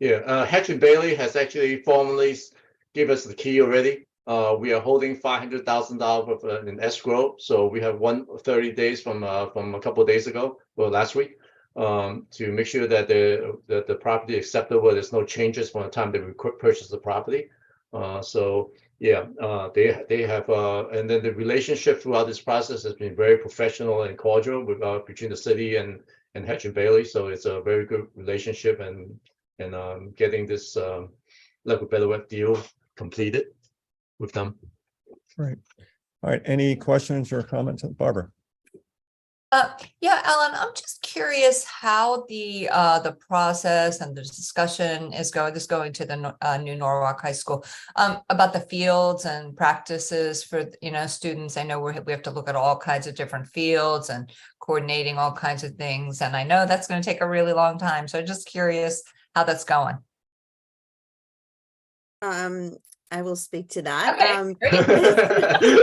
Speaker 7: Yeah, Hatch and Bailey has actually formally give us the key already. We are holding $500,000 in escrow, so we have 30 days from a couple of days ago, well, last week, to make sure that the property is acceptable. There's no changes from the time that we purchased the property. So yeah, they have, and then the relationship throughout this process has been very professional and cordial with between the city and Hatch and Bailey. So it's a very good relationship and getting this like a better web deal completed with them.
Speaker 1: Right. All right. Any questions or comments, Barbara?
Speaker 11: Yeah, Ellen, I'm just curious how the process and the discussion is going to the new Norwalk High School about the fields and practices for, students. I know we have to look at all kinds of different fields and coordinating all kinds of things. And I know that's going to take a really long time. So I'm just curious how that's going.
Speaker 6: I will speak to that.
Speaker 11: Okay,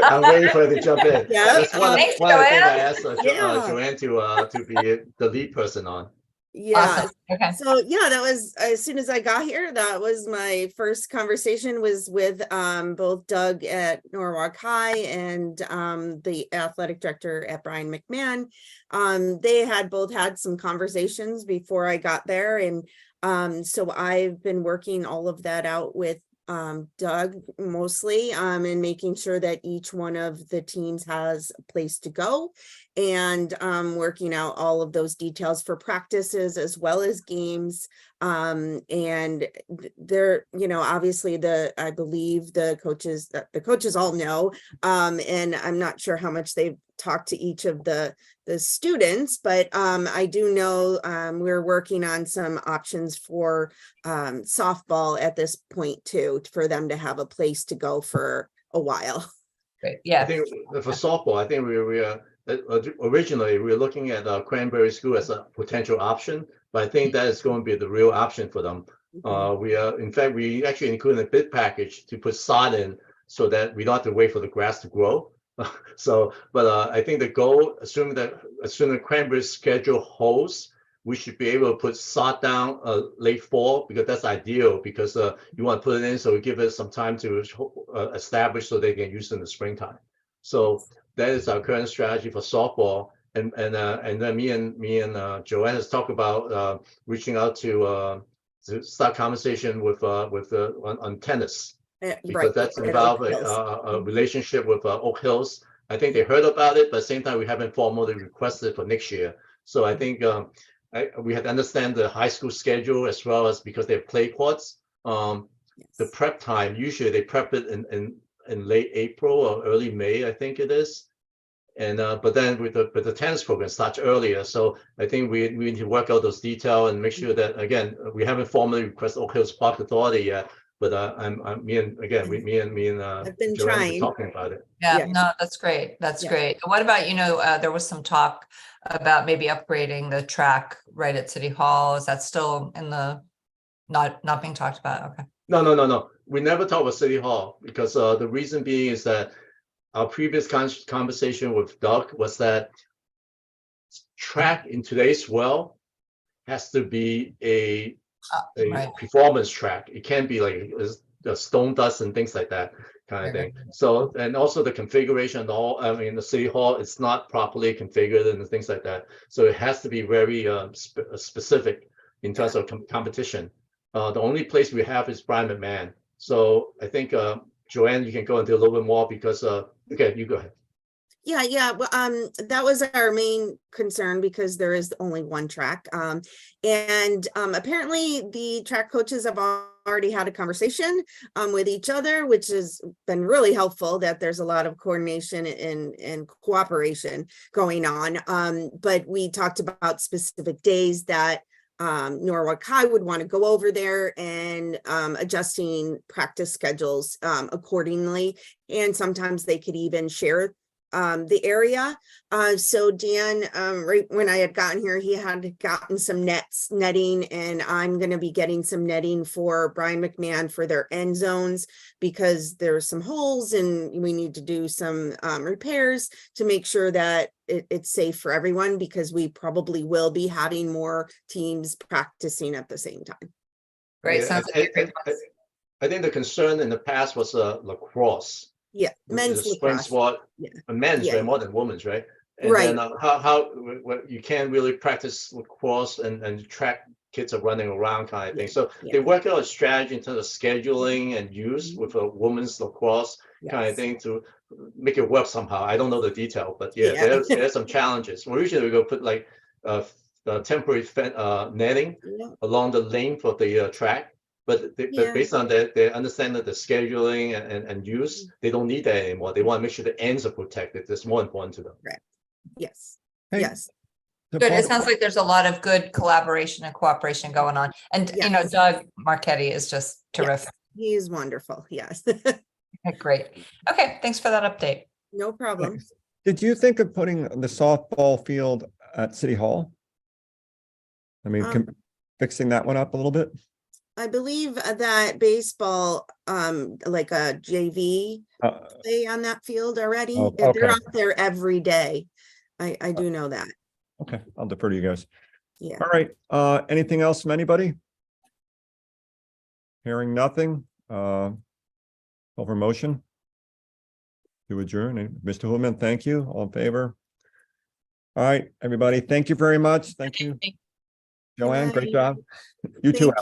Speaker 7: I'm waiting for her to jump in.
Speaker 6: Yeah.
Speaker 7: That's one of
Speaker 11: Thanks,
Speaker 7: the things I
Speaker 11: Joanne.
Speaker 7: asked Joanne to be the lead person on.
Speaker 6: Yeah.
Speaker 11: Awesome. Okay.
Speaker 6: So yeah, that was as soon as I got here, that was my first conversation was with both Doug at Norwalk High and the athletic director at Brian McMahon. They had both had some conversations before I got there, and so I've been working all of that out with Doug mostly, and making sure that each one of the teams has a place to go, and working out all of those details for practices as well as games. And they're, obviously I believe the coaches all know, and I'm not sure how much they've talked to each of the students, but I do know we're working on some options for softball at this point too, for them to have a place to go for a while.
Speaker 11: Great. Yeah.
Speaker 7: I think for softball, I think we are originally we were looking at Cranberry School as a potential option, but I think that is going to be the real option for them. We actually included a bid package to put sod in so that we don't have to wait for the grass to grow. But I think the goal, assuming the Cranberry schedule holds, we should be able to put sod down late fall, because that's ideal, because you want to put it in so we give it some time to establish so they can use it in the springtime. So that is our current strategy for softball. And then me and Joanne has talked about reaching out to start conversation with on tennis. Because that's involved a relationship with Oak Hills. I think they heard about it, but at the same time, we haven't formally requested for next year. So I think we have to understand the high school schedule, as well as because they have clay courts. The prep time, usually they prep it in late April or early May, I think it is. And but then with the tennis program starts earlier. So I think we need to work out those details and make sure that, again, we haven't formally requested Oak Hills Park Authority yet. But I've been
Speaker 6: Joanne
Speaker 7: trying talking about it.
Speaker 11: Yeah, no, that's great. That's great. What about, there was some talk about maybe upgrading the track right at City Hall. Is that still in the not being talked about? Okay.
Speaker 7: No. We never talk about City Hall, because the reason being is that our previous conversation with Doug was that track in today's world has to be a performance track. It can't be like the stone dust and things like that kind of thing. So, and also the configuration, the City Hall is not properly configured and things like that. So it has to be very specific in terms of competition. The only place we have is Brian McMahon. So I think Joanne, you can go into a little bit more, because okay, you go ahead.
Speaker 6: Yeah. Well, that was our main concern, because there is only one track. And apparently the track coaches have already had a conversation with each other, which has been really helpful, that there's a lot of coordination and cooperation going on. But we talked about specific days that Norwalk High would want to go over there, and adjusting practice schedules accordingly. And sometimes they could even share the area. So Dan, right when I had gotten here, he had gotten some netting, and I'm going to be getting some netting for Brian McMahon for their end zones, because there's some holes and we need to do some repairs to make sure that it's safe for everyone, because we probably will be having more teams practicing at the same time.
Speaker 11: Great.
Speaker 7: Yeah,
Speaker 11: Sounds like a great process.
Speaker 7: I think the concern in the past was lacrosse.
Speaker 6: Yeah, men's lacrosse.
Speaker 7: Sport, men's, right, more than women's, right? And
Speaker 6: right.
Speaker 7: Then how you can't really practice lacrosse and track kids are running around kind of thing. So they work out a strategy in terms of scheduling and use with a women's lacrosse kind of thing to make it work somehow. I don't know the detail, but there's some challenges. Well, usually we go put like temporary netting along the length of the track. But based on their understanding of the scheduling and use, they don't need that anymore. They want to make sure the ends are protected. That's more important to them.
Speaker 6: Right. Yes.
Speaker 1: Hey,
Speaker 6: Yes.
Speaker 1: the
Speaker 11: Good. It
Speaker 1: part-
Speaker 11: sounds like there's a lot of good collaboration and cooperation going on. And, you know,
Speaker 6: Yes.
Speaker 11: Doug Marquetti is just terrific.
Speaker 6: He is wonderful. Yes.
Speaker 11: Great. Okay, thanks for that update.
Speaker 6: No problem.
Speaker 1: Did you think of putting the softball field at City Hall? I mean, fixing that one up a little bit?
Speaker 6: I believe that baseball, like a JV play on that field already.
Speaker 1: Oh,
Speaker 6: They're
Speaker 1: okay.
Speaker 6: out there every day. I do know that.
Speaker 1: Okay, I'll defer to you guys.
Speaker 6: Yeah.
Speaker 1: All right, anything else from anybody? Hearing nothing, over motion to adjourn. And Mr. Hillman, thank you. All in favor? All right, everybody, thank you very much. Thank you. Joanne, great job. You too.
Speaker 6: Thank